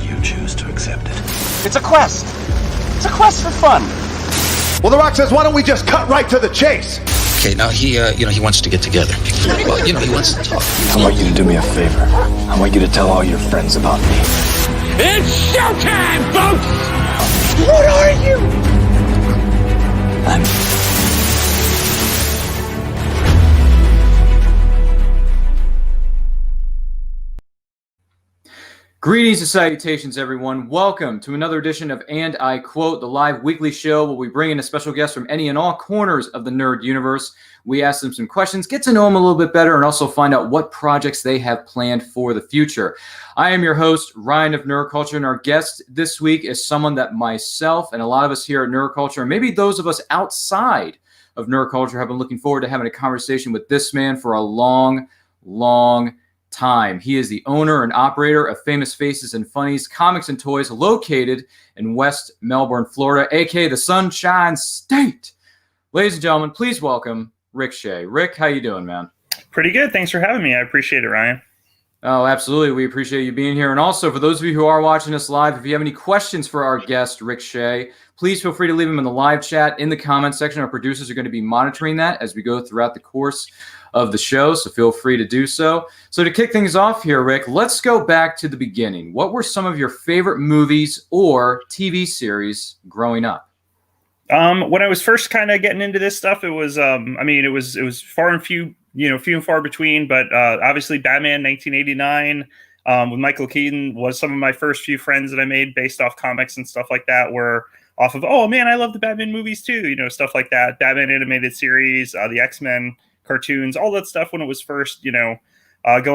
you choose to accept it. It's a quest. It's a quest for fun. Well, The Rock says, why don't we just cut right to the chase? Okay, now he wants to get together. Well, he wants to talk. I want you to do me a favor. I want you to tell all your friends about me. It's showtime, folks! What are you? Greetings and salutations, everyone. Welcome to another edition of And I Quote, the live weekly show where we bring in a special guest from any and all corners of the nerd universe. We ask them some questions, get to know them a little bit better, and also find out what projects they have planned for the future. I am your host, Ryan of Nerd Culture, and our guest this week is someone that myself and a lot of us here at Nerd Culture, and maybe those of us outside of Nerd Culture, have been looking forward to having a conversation with this man for a long time. He is the owner and operator of Famous Faces and Funnies Comics and Toys, located in West Melbourne, Florida, aka the Sunshine State. Ladies and gentlemen, please welcome Rick Shea. Rick, how you doing, man? Pretty good. Thanks for having me. I appreciate it, Ryan. Oh, absolutely. We appreciate you being here. And also, for those of you who are watching us live, if you have any questions for our guest, Rick Shea, please feel free to leave them in the live chat in the comments section. Our producers are going to be monitoring that as we go throughout the course of the show, so feel free to do so. So to kick things off here, Rick, let's go back to the beginning. What were some of your favorite movies or TV series growing up? When I was first kind of getting into this stuff, it was it was far and few and far between, but obviously Batman 1989 with Michael Keaton was some of my first few friends that I made based off comics and stuff like that, were off of, oh man, I love the Batman movies too, stuff like that. Batman animated series, the X-Men cartoons, all that stuff when it was first, going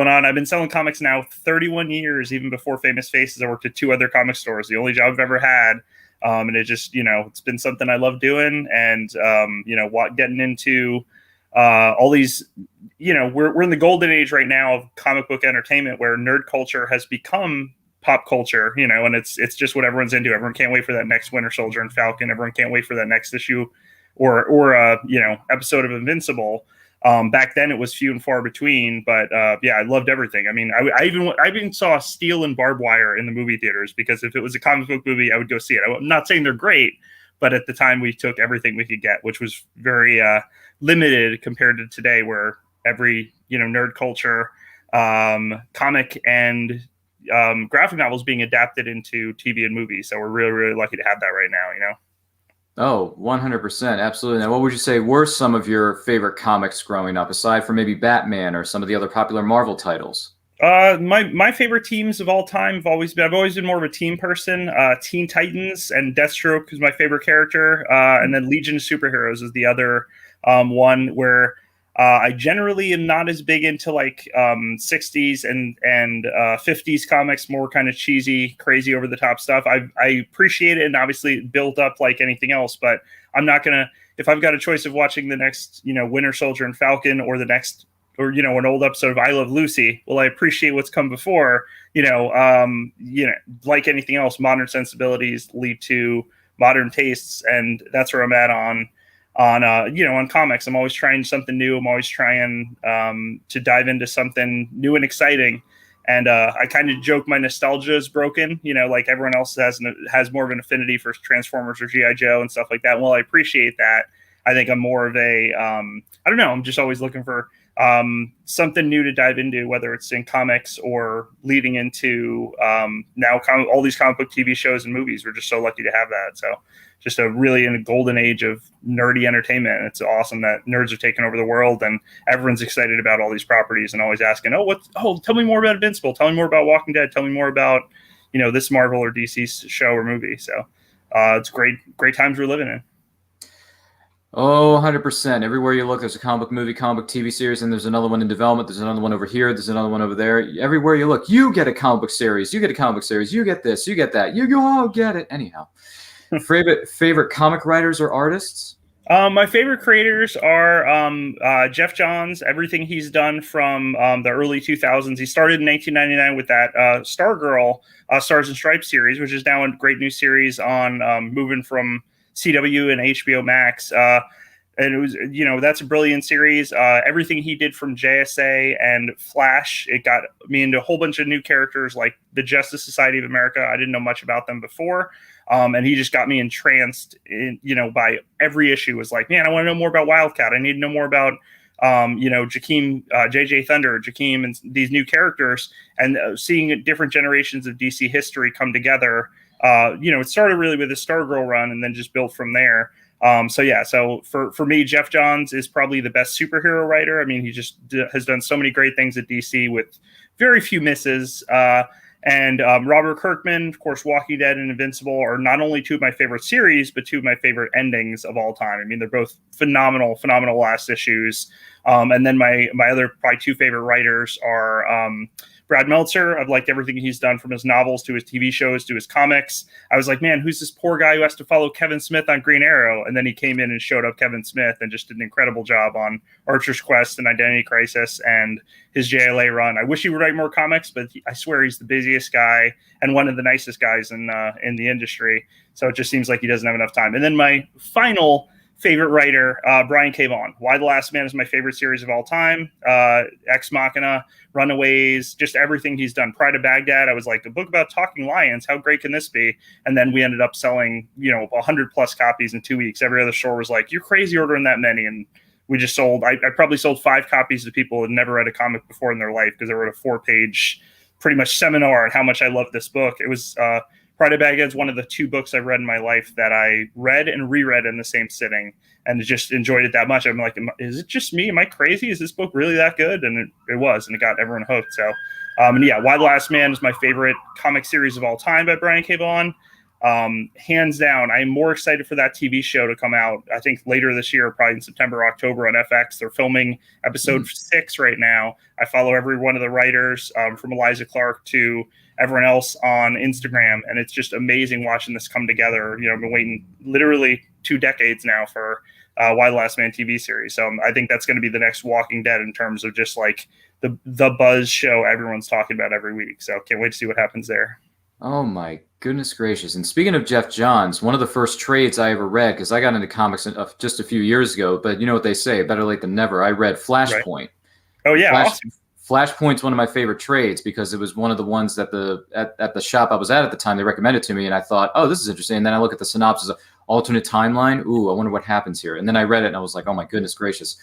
on. I've been selling comics now 31 years, even before Famous Faces. I worked at 2 other comic stores, the only job I've ever had. And it just, it's been something I love doing. And, getting into all these, we're in the golden age right now of comic book entertainment where nerd culture has become pop culture, and it's just what everyone's into. Everyone can't wait for that next Winter Soldier and Falcon. Everyone can't wait for that next issue or episode of Invincible. Back then it was few and far between, but I loved everything. I mean, I even saw Steel and Barbed Wire in the movie theaters, because if it was a comic book movie, I would go see it. I'm not saying they're great, but at the time we took everything we could get, which was very limited compared to today, where every nerd culture comic and graphic novels being adapted into TV and movies. So we're really, really lucky to have that right now. Oh, 100%. Absolutely. Now, what would you say were some of your favorite comics growing up, aside from maybe Batman or some of the other popular Marvel titles? My favorite teams of all time I've always been more of a team person. Teen Titans and Deathstroke is my favorite character. And then Legion of Superheroes is the other one, where I generally am not as big into like 60s and 50s comics, more kind of cheesy, crazy, over the top stuff. I appreciate it, and obviously built up like anything else, but I'm not going to, if I've got a choice of watching the next, Winter Soldier and Falcon, or the next, or, an old episode of I Love Lucy, well, I appreciate what's come before, like anything else, modern sensibilities lead to modern tastes. And that's where I'm at on comics. I'm always trying something new. I'm always trying to dive into something new and exciting. And I kind of joke my nostalgia is broken, like everyone else has more of an affinity for Transformers or G.I. Joe and stuff like that. Well, I appreciate that. I think I'm more of a, I don't know, I'm just always looking for something new to dive into, whether it's in comics or leading into now all these comic book TV shows and movies. We're just so lucky to have that. So just really in a golden age of nerdy entertainment. It's awesome that nerds are taking over the world, and everyone's excited about all these properties and always asking, tell me more about Invincible. Tell me more about Walking Dead. Tell me more about, this Marvel or DC show or movie. So it's great times we're living in. Oh, 100%. Everywhere you look, there's a comic book movie, comic book TV series, and there's another one in development. There's another one over here. There's another one over there. Everywhere you look, you get a comic book series. You get a comic book series. You get this. You get that. You all get it. Anyhow. Favorite comic writers or artists? My favorite creators are Jeff Johns. Everything he's done from the early 2000s. He started in 1999 with that Stargirl Stars and Stripes series, which is now a great new series on moving from CW and HBO Max. and it was, that's a brilliant series. Everything he did from JSA and Flash, it got me into a whole bunch of new characters like the Justice Society of America. I didn't know much about them before. And he just got me entranced by every issue. Was like, man, I want to know more about Wildcat. I need to know more about, Jakeem, JJ Thunder, Jakeem, and these new characters, and seeing different generations of DC history come together. It started really with the Stargirl run and then just built from there. So for me, Jeff Johns is probably the best superhero writer. I mean, he just has done so many great things at DC with very few misses. And Robert Kirkman, of course, Walking Dead and Invincible are not only two of my favorite series, but two of my favorite endings of all time. I mean, they're both phenomenal last issues. And then my other probably two favorite writers are Brad Meltzer. I've liked everything he's done, from his novels to his TV shows to his comics. I was like, man, who's this poor guy who has to follow Kevin Smith on Green Arrow? And then he came in and showed up Kevin Smith and just did an incredible job on Archer's Quest and Identity Crisis and his JLA run. I wish he would write more comics, but I swear he's the busiest guy and one of the nicest guys in the industry. So it just seems like he doesn't have enough time. And then my final favorite writer, Brian K. Vaughan. Why the Last Man is my favorite series of all time. Ex Machina, Runaways, just everything he's done. Pride of Baghdad, I was like, a book about talking lions, how great can this be? And then we ended up selling 100 plus copies in 2 weeks. Every other store was like, you're crazy ordering that many. And we just sold, I probably sold 5 copies to people who had never read a comic before in their life, because I wrote a 4-page pretty much seminar on how much I loved this book. It was Pride of Baghdad is one of the 2 books I've read in my life that I read and reread in the same sitting, and just enjoyed it that much. I'm like, is it just me? Am I crazy? Is this book really that good? And it was, and it got everyone hooked. So, Why the Last Man is my favorite comic series of all time by Brian K. Vaughan. Hands down, I'm more excited for that TV show to come out, I think later this year, probably in September, October on FX. They're filming episode 6 right now. I follow every one of the writers, from Eliza Clark to everyone else on Instagram. And it's just amazing watching this come together. I've been waiting literally 2 decades now for Why the Last Man TV series. So I think that's going to be the next Walking Dead in terms of just like the buzz show everyone's talking about every week. So can't wait to see what happens there. Oh my goodness gracious. And speaking of Jeff Johns, one of the first trades I ever read, because I got into comics just a few years ago, but you know what they say, better late than never. I read Flashpoint. Right. Oh yeah, awesome. Flashpoint's one of my favorite trades because it was one of the ones that at the shop I was at the time, they recommended to me, and I thought, oh, this is interesting. And then I look at the synopsis of alternate timeline. Ooh, I wonder what happens here. And then I read it and I was like, oh my goodness gracious,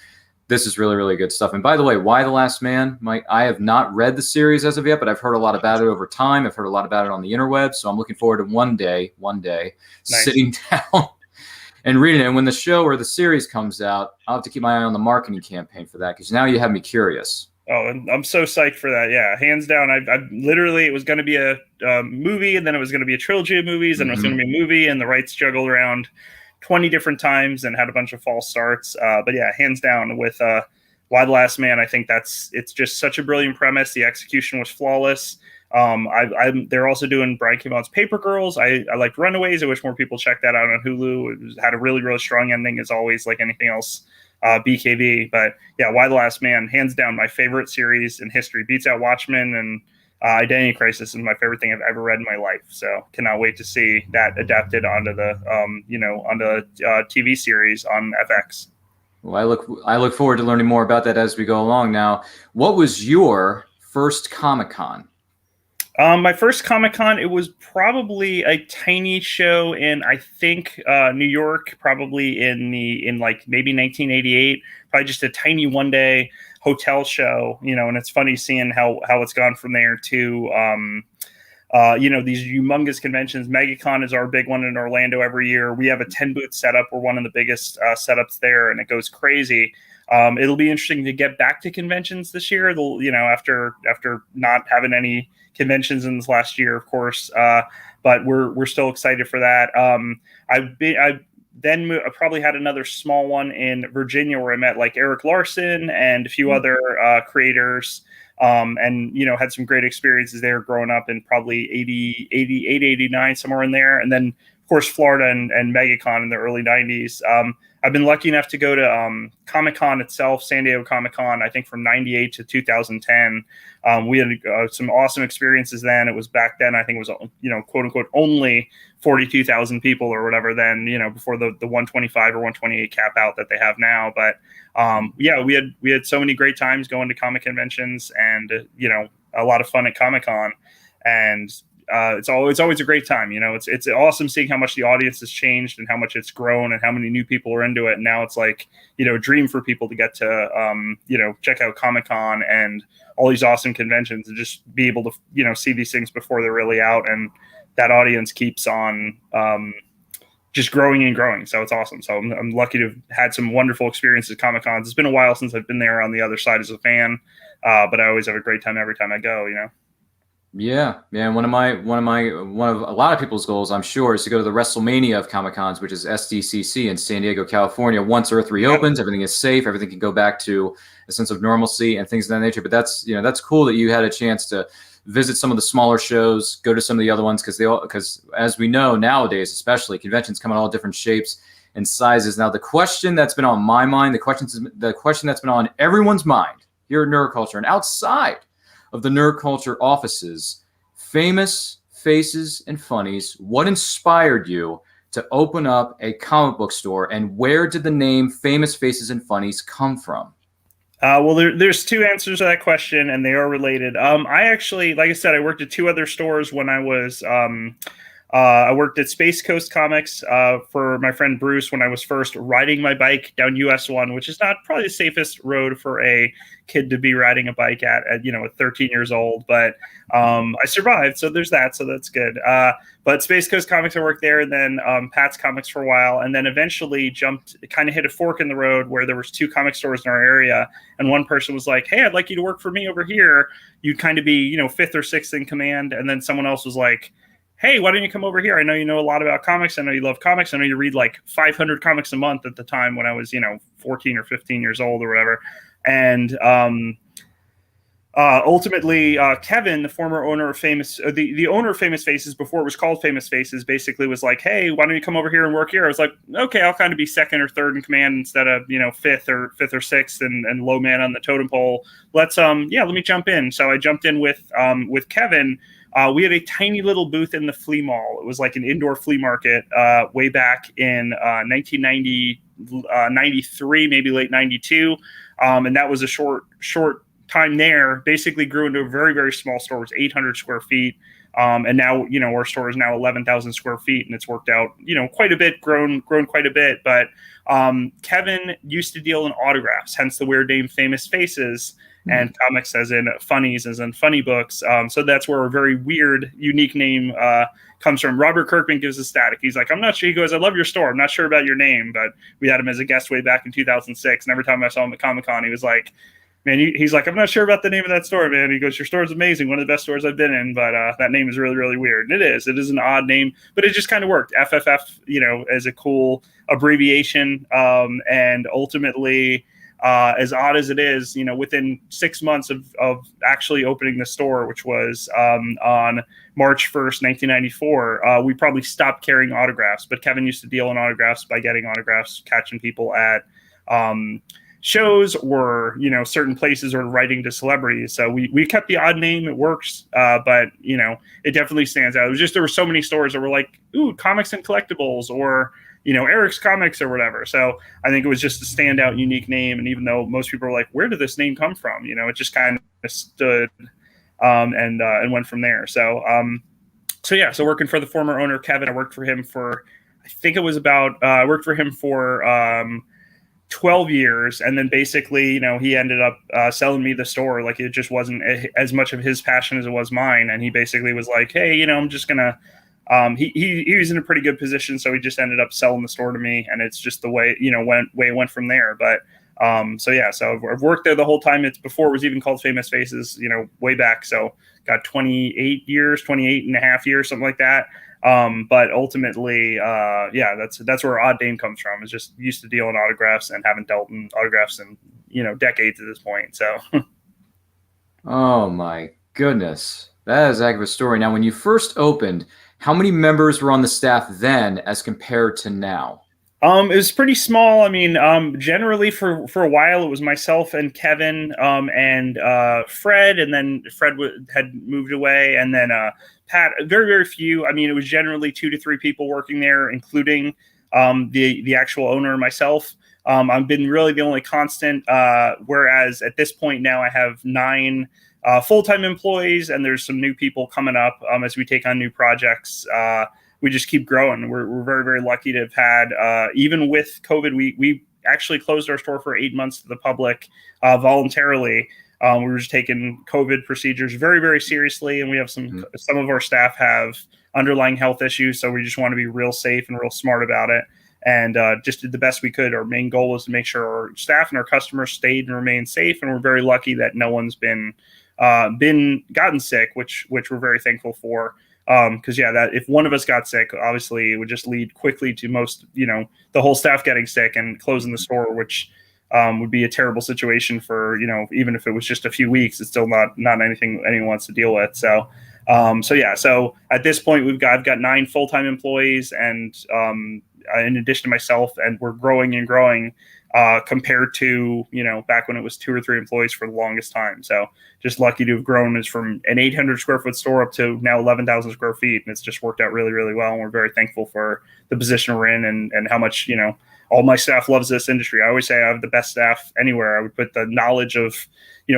this is really, really good stuff. And by the way, Why the Last Man? I have not read the series as of yet, but I've heard a lot about it over time. I've heard a lot about it on the interwebs. So I'm looking forward to one day nice. Sitting down and reading it. And when the show or the series comes out, I'll have to keep my eye on the marketing campaign for that, because now you have me curious. Oh, and I'm so psyched for that. Yeah, hands down. I literally, it was going to be a movie, and then it was going to be a trilogy of movies, and it was going to be a movie, and the rights juggled around 20 different times and had a bunch of false starts. But yeah, hands down with Why the Last Man, I think it's just such a brilliant premise. The execution was flawless. They're also doing Brian K. Vaughan's Paper Girls. I liked Runaways. I wish more people checked that out on Hulu. It had a really, really strong ending, as always, like anything else. BKB, but yeah, Why the Last Man, hands down my favorite series in history. Beats out Watchmen, and Identity Crisis is my favorite thing I've ever read in my life. So cannot wait to see that adapted onto the TV series on FX. Well, I look forward to learning more about that as we go along. Now, what was your first Comic-Con? My first Comic-Con, it was probably a tiny show in, I think, New York, probably in like maybe 1988, probably just a tiny one-day hotel show, and it's funny seeing how it's gone from there to, these humongous conventions. MegaCon is our big one in Orlando every year. We have a 10-booth setup. We're one of the biggest setups there, and it goes crazy. It'll be interesting to get back to conventions this year. After not having any conventions in this last year, of course, but we're still excited for that. I probably had another small one in Virginia where I met like Eric Larson and a few other creators, and had some great experiences there growing up in probably 88, 89, somewhere in there. And then of course Florida and MegaCon in the early 90s. I've been lucky enough to go to Comic-Con itself, San Diego Comic-Con, I think from 98 to 2010. We had some awesome experiences then. It was back then, I think it was, quote unquote, only 42,000 people or whatever then, before the 125 or 128 cap out that they have now. But we had so many great times going to comic conventions and, a lot of fun at Comic-Con. And it's always a great time. It's awesome seeing how much the audience has changed and how much it's grown and how many new people are into it. And now it's like, a dream for people to get to, check out Comic-Con and all these awesome conventions and just be able to, see these things before they're really out. And that audience keeps on just growing and growing. So it's awesome. So I'm lucky to have had some wonderful experiences at Comic-Cons. It's been a while since I've been there on the other side as a fan, but I always have a great time every time I go, Yeah. And one of a lot of people's goals, I'm sure, is to go to the WrestleMania of Comic-Cons, which is SDCC in San Diego, California. Once Earth reopens, everything is safe, everything can go back to a sense of normalcy and things of that nature. But that's cool that you had a chance to visit some of the smaller shows, go to some of the other ones, because as we know nowadays, especially, conventions come in all different shapes and sizes. Now, the question that's been on my mind, the question that's been on everyone's mind here at Nerd Culture and outside of the Nerd Culture offices, famous faces and funnies, what inspired you to open up a comic book store, and where did the name Famous Faces and Funnies come from? Well, there's two answers to that question, and they are related. I actually, like I said, I worked at two other stores when I was I worked at Space Coast Comics for my friend Bruce when I was first riding my bike down US 1, which is not probably the safest road for a kid to be riding a bike at 13 years old. But I survived, so there's that. So that's good. But Space Coast Comics, I worked there, and then Pat's Comics for a while, and then eventually kind of hit a fork in the road where there was two comic stores in our area, and one person was like, "Hey, I'd like you to work for me over here." You'd kind of be, fifth or sixth in command, and then someone else was like, "Hey, why don't you come over here? I know you know a lot about comics. I know you love comics. I know you read like 500 comics a month at the time when I was, 14 or 15 years old or whatever." And ultimately, Kevin, the former owner of the owner of Famous Faces before it was called Famous Faces, basically was like, "Hey, why don't you come over here and work here?" I was like, "Okay, I'll kind of be second or third in command instead of fifth or sixth and low man on the totem pole. Let me jump in." So I jumped in with Kevin. We had a tiny little booth in the flea mall. It was like an indoor flea market way back in 1993, maybe late 92. And that was a short time there. Basically grew into a very, very small store. It was 800 square feet. And now, our store is now 11,000 square feet, and it's worked out, quite a bit, grown quite a bit. But Kevin used to deal in autographs, hence the weird name Famous Faces. And comics as in funnies, as in funny books. So that's where a very weird, unique name comes from. Robert Kirkman gives us static. He's like, "I'm not sure." He goes, "I love your store. I'm not sure about your name." But we had him as a guest way back in 2006. And every time I saw him at Comic-Con, he was like, "Man," he's like, "I'm not sure about the name of that store, man." He goes, "Your store is amazing. One of the best stores I've been in. But that name is really, really weird." And it is an odd name, but it just kind of worked. FFF, as a cool abbreviation. And ultimately, as odd as it is, within 6 months of actually opening the store, which was on March 1st, 1994, we probably stopped carrying autographs. But Kevin used to deal in autographs by getting autographs, catching people at shows or, certain places, or writing to celebrities. So we kept the odd name. It works. But, it definitely stands out. It was just, there were so many stores that were like, "Ooh, comics and collectibles," or, Eric's Comics or whatever. So I think it was just a standout, unique name. And even though most people were like, "Where did this name come from?" It just kind of stood and went from there. So working for the former owner, Kevin, I worked for him for, I think it was I worked for him for 12 years. And then basically, he ended up selling me the store. Like, it just wasn't as much of his passion as it was mine. And he basically was like, "Hey, I'm just going to," he was in a pretty good position, so he just ended up selling the store to me, and it's just the way it went from there. But so I've worked there the whole time. It's before it was even called Famous Faces, way back. So got 28 and a half years, something like that. But ultimately, that's where Odd Name comes from. It's just used to deal in autographs and haven't dealt in autographs in decades at this point. So. Oh my goodness, that is a heck of a story. Now, when you first opened, how many members were on the staff then as compared to now? It was pretty small. I mean, generally for a while it was myself and Kevin, and Fred, and then Fred had moved away, and then Pat. Very, very few. I mean, it was generally 2 to 3 people working there, including the actual owner, myself. I've been really the only constant. Whereas at this point now, I have 9 full-time employees, and there's some new people coming up as we take on new projects. We just keep growing. We're very, very lucky to have had, even with COVID, we actually closed our store for 8 months to the public voluntarily. We were just taking COVID procedures very, very seriously, and we have some of our staff have underlying health issues, so we just want to be real safe and real smart about it, and just did the best we could. Our main goal was to make sure our staff and our customers stayed and remained safe, and we're very lucky that no one's been gotten sick, which we're very thankful for. Because that if one of us got sick, obviously it would just lead quickly to the whole staff getting sick and closing the store, which would be a terrible situation for, even if it was just a few weeks, it's still not anything anyone wants to deal with. So at this point I've got 9 full-time employees, and in addition to myself, and we're growing and growing compared to, back when it was 2 or 3 employees for the longest time. So just lucky to have grown as from an 800 square foot store up to now 11,000 square feet. And it's just worked out really, really well. And we're very thankful for the position we're in, and how much, all my staff loves this industry. I always say I have the best staff anywhere. I would put the knowledge of,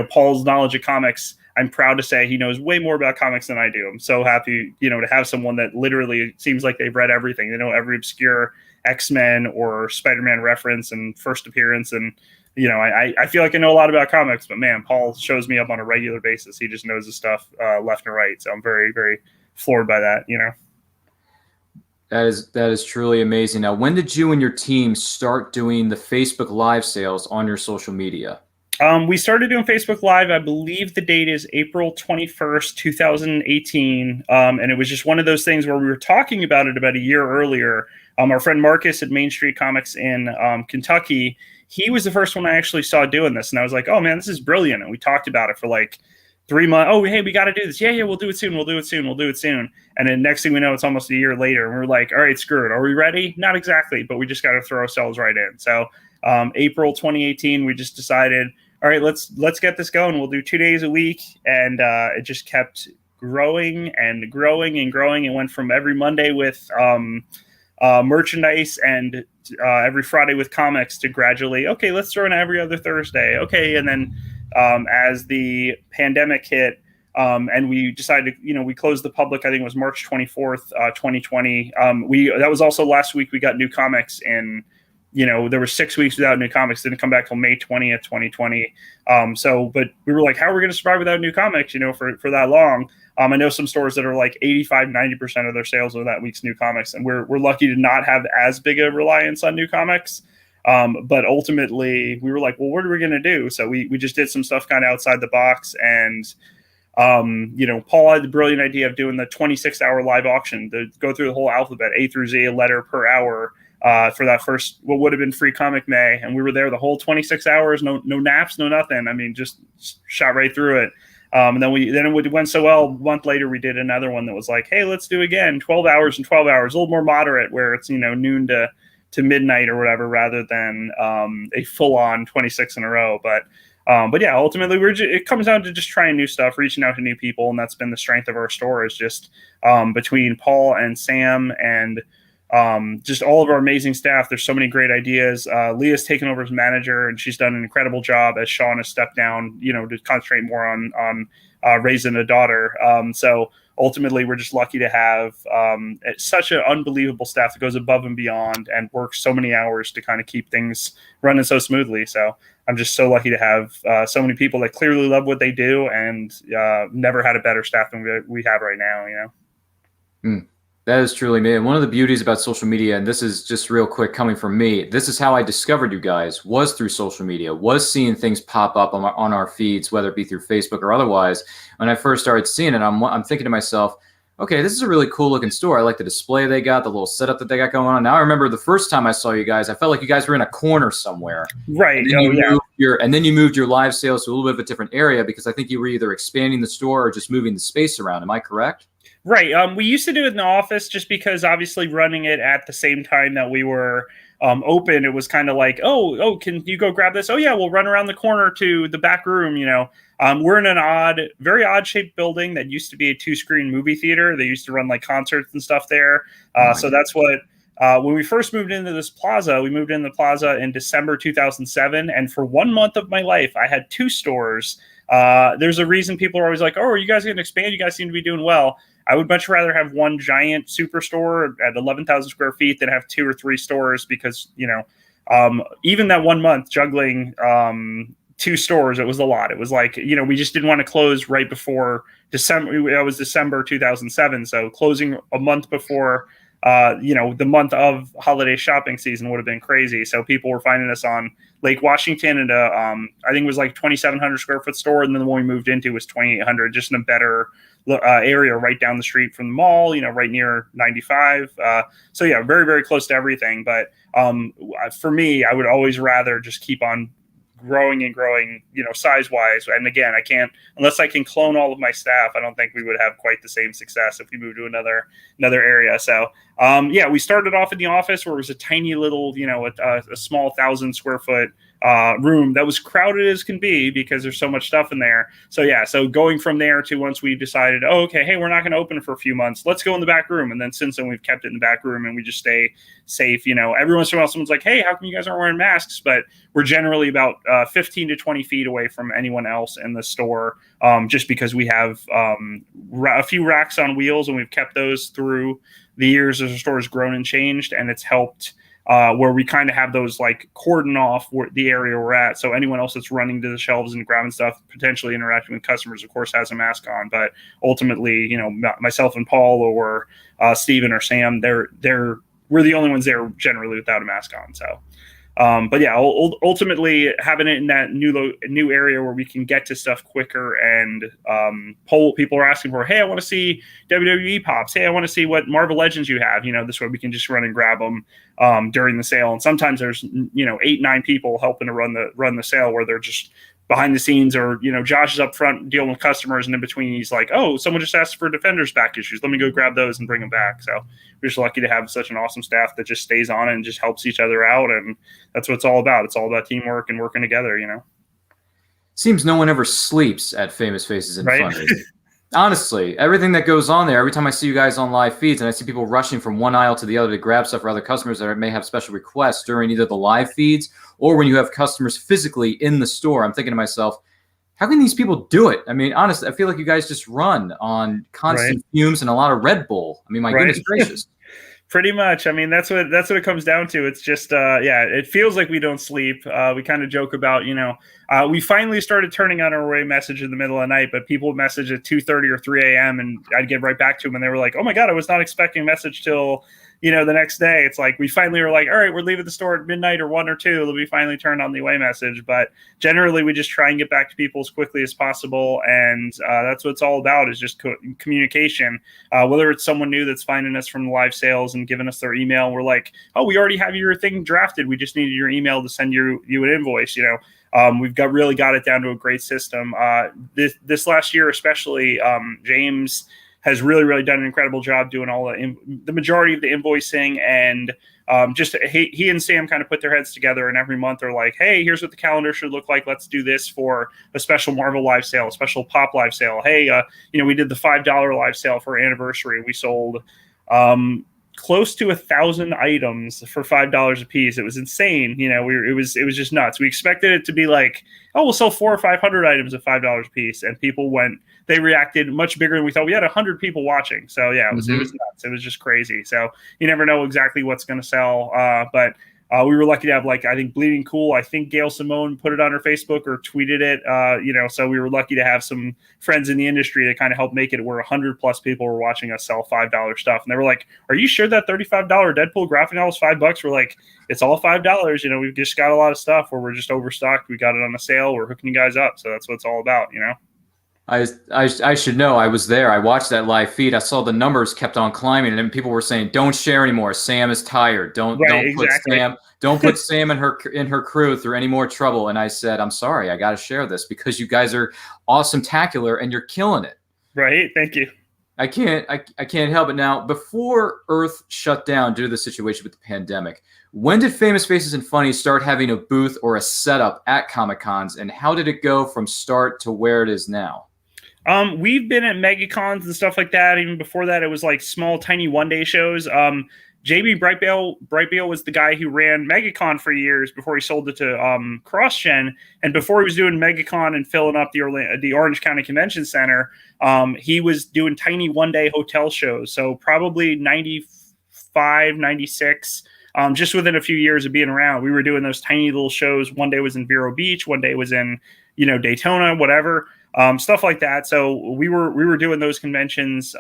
Paul's knowledge of comics. I'm proud to say he knows way more about comics than I do. I'm so happy, to have someone that literally seems like they've read everything. They know every obscure X-Men or Spider-Man reference and first appearance. And, I feel like I know a lot about comics, but man, Paul shows me up on a regular basis. He just knows his stuff left and right. So I'm very, very floored by that, That is truly amazing. Now, when did you and your team start doing the Facebook Live sales on your social media? We started doing Facebook Live. I believe the date is April 21st, 2018. And it was just one of those things where we were talking about it about a year earlier. Our friend Marcus at Main Street Comics in Kentucky, he was the first one I actually saw doing this. And I was like, oh, man, this is brilliant. And we talked about it for like 3 months. Oh, hey, we got to do this. Yeah, we'll do it soon. We'll do it soon. And then next thing we know, it's almost a year later. And we're like, all right, screw it. Are we ready? Not exactly, but we just got to throw ourselves right in. So April 2018, we just decided, all right, let's get this going. We'll do 2 days a week. And it just kept growing and growing and growing. It went from every Monday with merchandise and every Friday with comics to gradually, okay, let's throw in every other Thursday. Okay. And then as the pandemic hit, and we decided to, we closed the public, I think it was March 24th, 2020. That was also last week we got new comics in, there were 6 weeks without new comics, didn't come back till May 20th, 2020. But we were like, how are we going to survive without new comics, for that long? I know some stores that are like 85, 90% of their sales are that week's new comics. And we're lucky to not have as big a reliance on new comics. But ultimately we were like, well, what are we going to do? So we just did some stuff kind of outside the box. And, Paul had the brilliant idea of doing the 26-hour live auction to go through the whole alphabet, A through Z, a letter per hour, for that first, what would have been Free Comic May. And we were there the whole 26 hours, no naps, no nothing. I mean, just shot right through it. And then it went so well. A month later, we did another one that was like, hey, let's do again, 12 hours and 12 hours, a little more moderate, where it's, noon to midnight or whatever, rather than a full-on 26 in a row. But yeah, ultimately, it comes down to just trying new stuff, reaching out to new people, and that's been the strength of our store, is just between Paul and Sam and just all of our amazing staff. There's so many great ideas. Leah's taken over as manager, and she's done an incredible job as Sean has stepped down, to concentrate more on raising a daughter. So ultimately, we're just lucky to have such an unbelievable staff that goes above and beyond and works so many hours to kind of keep things running so smoothly. So I'm just so lucky to have so many people that clearly love what they do, and never had a better staff than we have right now, That is truly me. And one of the beauties about social media, and this is just real quick coming from me, this is how I discovered you guys, was through social media, was seeing things pop up on our feeds, whether it be through Facebook or otherwise. When I first started seeing it, I'm thinking to myself, okay, this is a really cool looking store. I like the display they got, the little setup that they got going on. Now I remember the first time I saw you guys, I felt like you guys were in a corner somewhere. Right. And then you moved your live sales to a little bit of a different area, because I think you were either expanding the store or just moving the space around. Am I correct? Right. We used to do it in the office, just because obviously running it at the same time that we were open, it was kind of like, oh, can you go grab this? Oh yeah, we'll run around the corner to the back room. We're in an very odd shaped building that used to be a 2-screen movie theater. They used to run like concerts and stuff there. So that's what. When we first moved into this plaza, we moved into the plaza in December 2007, and for 1 month of my life, I had 2 stores. There's a reason people are always like, "Oh, are you guys going to expand? You guys seem to be doing well." I would much rather have one giant superstore at 11,000 square feet than have 2 or 3 stores because, even that 1 month juggling 2 stores, it was a lot. It was like, we just didn't want to close right before December. That was December 2007. So closing a month before, the month of holiday shopping season would have been crazy. So people were finding us on Lake Washington and I think it was like 2,700 square foot store. And then the one we moved into was 2,800, just in a better area right down the street from the mall, right near 95. So yeah, very, very close to everything. But for me, I would always rather just keep on growing and growing, size wise. And again, unless I can clone all of my staff, I don't think we would have quite the same success if we moved to another area. So we started off in the office where it was a tiny little, a small 1,000 square foot room that was crowded as can be because there's so much stuff in there. So going from there to once we decided, hey, we're not going to open for a few months, let's go in the back room. And then since then we've kept it in the back room and we just stay safe. Every once in a while someone's like, hey, how come you guys aren't wearing masks? But we're generally about 15 to 20 feet away from anyone else in the store, just because we have a few racks on wheels and we've kept those through the years as the store has grown and changed, and it's helped where we kind of have those like cordon off the area we're at. So anyone else that's running to the shelves and grabbing stuff, potentially interacting with customers, of course, has a mask on. But ultimately, myself and Paul or Steven or Sam, we're the only ones there generally without a mask on. So. But yeah, ultimately having it in that new area where we can get to stuff quicker and people are asking for, hey, I want to see WWE pops. Hey, I want to see what Marvel Legends you have. This way we can just run and grab them during the sale. And sometimes there's 8-9 people helping to run the sale where they're just behind the scenes, or Josh is up front dealing with customers, and in between he's like, oh, someone just asked for Defenders back issues, let me go grab those and bring them back. So we're just lucky to have such an awesome staff that just stays on it and just helps each other out, and that's what it's all about. It's all about teamwork and working together. Seems no one ever sleeps at Famous Faces and right? Funnies. Honestly, everything that goes on there, every time I see you guys on live feeds and I see people rushing from one aisle to the other to grab stuff for other customers that may have special requests during either the live feeds or when you have customers physically in the store, I'm thinking to myself, how can these people do it? I mean, honestly, I feel like you guys just run on constant fumes and a lot of Red Bull. I mean, my goodness gracious. Pretty much. I mean, that's what it comes down to. It's just, it feels like we don't sleep. We kind of joke about, we finally started turning on our away message in the middle of the night, but people would message at 2:30 or 3 a.m. and I'd get right back to them. And they were like, oh my God, I was not expecting a message till, the next day. It's like, we finally were like, all right, we're leaving the store at midnight or 1 or 2. We finally turned on the away message. But generally we just try and get back to people as quickly as possible. And that's what it's all about, is just communication. Whether it's someone new that's finding us from the live sales and giving us their email, we're like, oh, we already have your thing drafted. We just needed your email to send you an invoice, We've really got it down to a great system. This last year, especially, James has really, really done an incredible job doing all the majority of the invoicing, and he and Sam kind of put their heads together, and every month they're like, hey, here's what the calendar should look like. Let's do this for a special Marvel live sale, a special Pop live sale. Hey, we did the $5 live sale for our anniversary. We sold close to 1,000 items for $5 a piece. It was insane. It was just nuts. We expected it to be like, oh, we'll sell 400 or 500 items at $5 a piece, and they reacted much bigger than we thought. We had 100 people watching. So yeah, it was nuts. It was just crazy. So you never know exactly what's going to sell. But we were lucky to have, I think Bleeding Cool, I think Gail Simone put it on her Facebook or tweeted it, so we were lucky to have some friends in the industry to kind of help make it where 100 plus people were watching us sell $5 stuff. And they were like, are you sure that $35 Deadpool graphic novel is $5? We're like, it's all $5. We've just got a lot of stuff where we're just overstocked. We got it on a sale. We're hooking you guys up. So that's what it's all about, I should know. I was there. I watched that live feed. I saw the numbers kept on climbing, and then people were saying, "Don't share anymore. Sam is tired. Don't put Sam and her crew through any more trouble." And I said, "I'm sorry. I got to share this because you guys are awesome-tacular and you're killing it." Right. Thank you. I can't help it now. Before Earth shut down due to the situation with the pandemic, when did Famous Faces and Funnies start having a booth or a setup at Comic Cons, and how did it go from start to where it is now? We've been at MegaCons and stuff like that. Even before that, it was like small, tiny one-day shows. JB Brightbeal was the guy who ran MegaCon for years before he sold it to CrossGen. And before he was doing MegaCon and filling up the Orange County Convention Center, he was doing tiny one-day hotel shows. So probably 95, 96, just within a few years of being around, we were doing those tiny little shows. One day was in Vero Beach, one day was in, Daytona, whatever. Stuff like that. So we were doing those conventions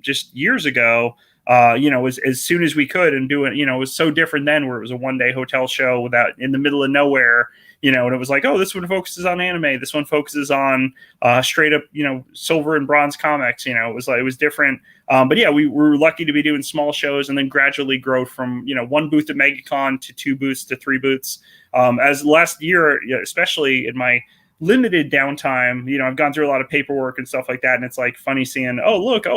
just years ago, as soon as we could, and doing, it was so different then, where it was a one-day hotel show without in the middle of nowhere, and it was like, oh, this one focuses on anime, this one focuses on straight up, silver and bronze comics. It was different. But yeah, we were lucky to be doing small shows and then gradually grow from, one booth at MegaCon to 2 booths to 3 booths. As last year, especially in my limited downtime, I've gone through a lot of paperwork and stuff like that, and it's like funny seeing,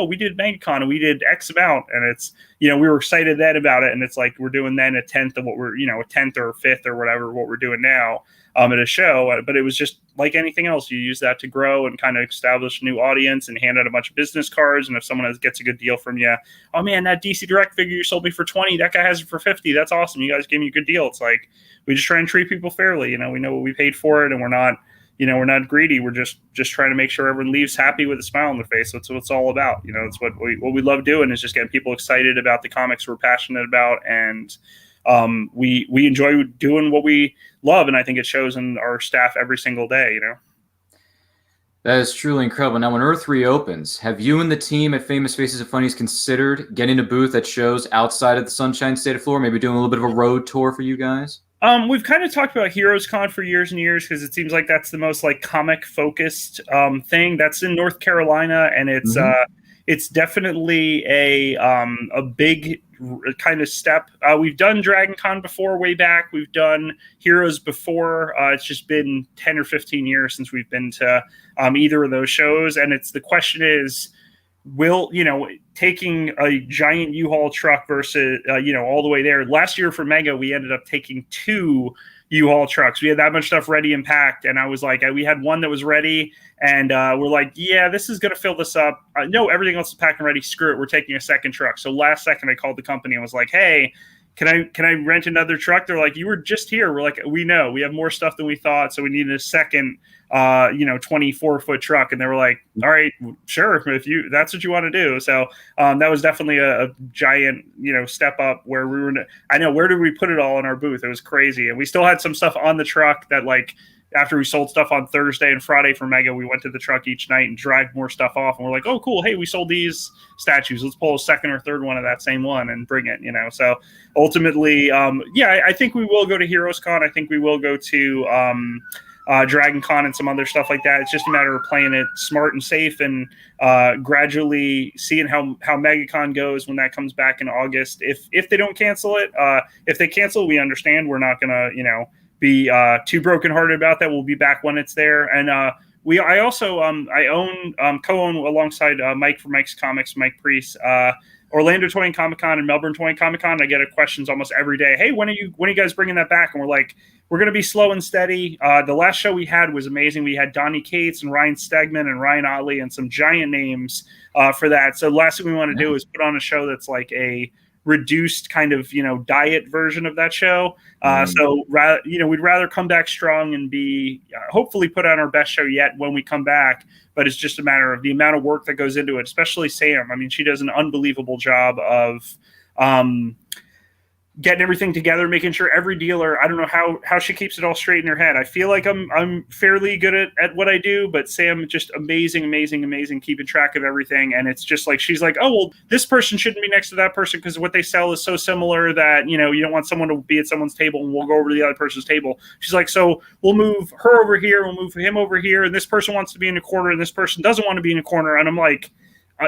we did MegaCon and we did X amount, and it's, we were excited then about it, and it's like we're doing then a tenth of what we're, a tenth or a fifth or whatever what we're doing now at a show. But it was just like anything else, you use that to grow and kind of establish a new audience and hand out a bunch of business cards, and if someone gets a good deal from you, oh man, that DC Direct figure you sold me for 20, that guy has it for 50, that's awesome, you guys gave me a good deal. It's like we just try and treat people fairly. We know what we paid for it, and we're not greedy. We're just trying to make sure everyone leaves happy with a smile on their face. That's what it's all about. It's what we love doing, is just getting people excited about the comics we're passionate about. And we enjoy doing what we love. And I think it shows in our staff every single day, That is truly incredible. Now, when Earth reopens, have you and the team at Famous Faces and Funnies considered getting a booth at shows outside of the Sunshine State of Florida, maybe doing a little bit of a road tour for you guys? We've kind of talked about Heroes Con for years and years, because it seems like that's the most like comic focused thing. That's in North Carolina, and it's definitely a big kind of step. We've done Dragon Con before, way back. We've done Heroes before. It's just been 10 or 15 years since we've been to either of those shows, and the question is, will taking a giant U-Haul truck versus all the way there. Last year for Mega, we ended up taking 2 U-Haul trucks. We had that much stuff ready and packed, and I was like, we had one that was ready, and we're like, yeah, this is gonna fill this up. No, everything else is packed and ready. Screw it, we're taking a second truck. So last second, I called the company and was like, hey, can I rent another truck? They're like, you were just here. We're like, we know we have more stuff than we thought, so we needed a second 24-foot truck. And they were like, all right, sure, if that's what you want to do. So that was definitely a giant step up, where we were, I know, where did we put it all in our booth? It was crazy. And we still had some stuff on the truck that, like, after we sold stuff on Thursday and Friday for Mega, we went to the truck each night and dragged more stuff off. And we're like, oh, cool. Hey, we sold these statues. Let's pull a second or third one of that same one and bring it, So ultimately, I think we will go to Heroes Con. I think we will go to Dragon Con and some other stuff like that. It's just a matter of playing it smart and safe, and gradually seeing how MegaCon goes when that comes back in August. If they don't cancel it, if they cancel, we understand. We're not going to, be too brokenhearted about that. We'll be back when it's there. And I co-own alongside Mike from Mike's Comics, Mike Priest, Orlando Toy and Comic Con and Melbourne Toy and Comic Con. I get questions almost every day. Hey, when are you guys bringing that back? And we're like, we're going to be slow and steady. The last show we had was amazing. We had Donnie Cates and Ryan Stegman and Ryan Otley and some giant names for that. So the last thing we want to do is put on a show that's like a reduced kind of diet version of that show. So we'd rather come back strong and be hopefully put on our best show yet when we come back. But it's just a matter of the amount of work that goes into it, especially Sam. I mean, she does an unbelievable job of getting everything together, making sure every dealer, I don't know how she keeps it all straight in her head. I feel like I'm fairly good at what I do, but Sam just amazing keeping track of everything. And it's just like, she's like, oh, well, this person shouldn't be next to that person because what they sell is so similar that, you don't want someone to be at someone's table and we'll go over to the other person's table. She's like, so we'll move her over here, we'll move him over here, and this person wants to be in a corner and this person doesn't want to be in a corner. And I'm like,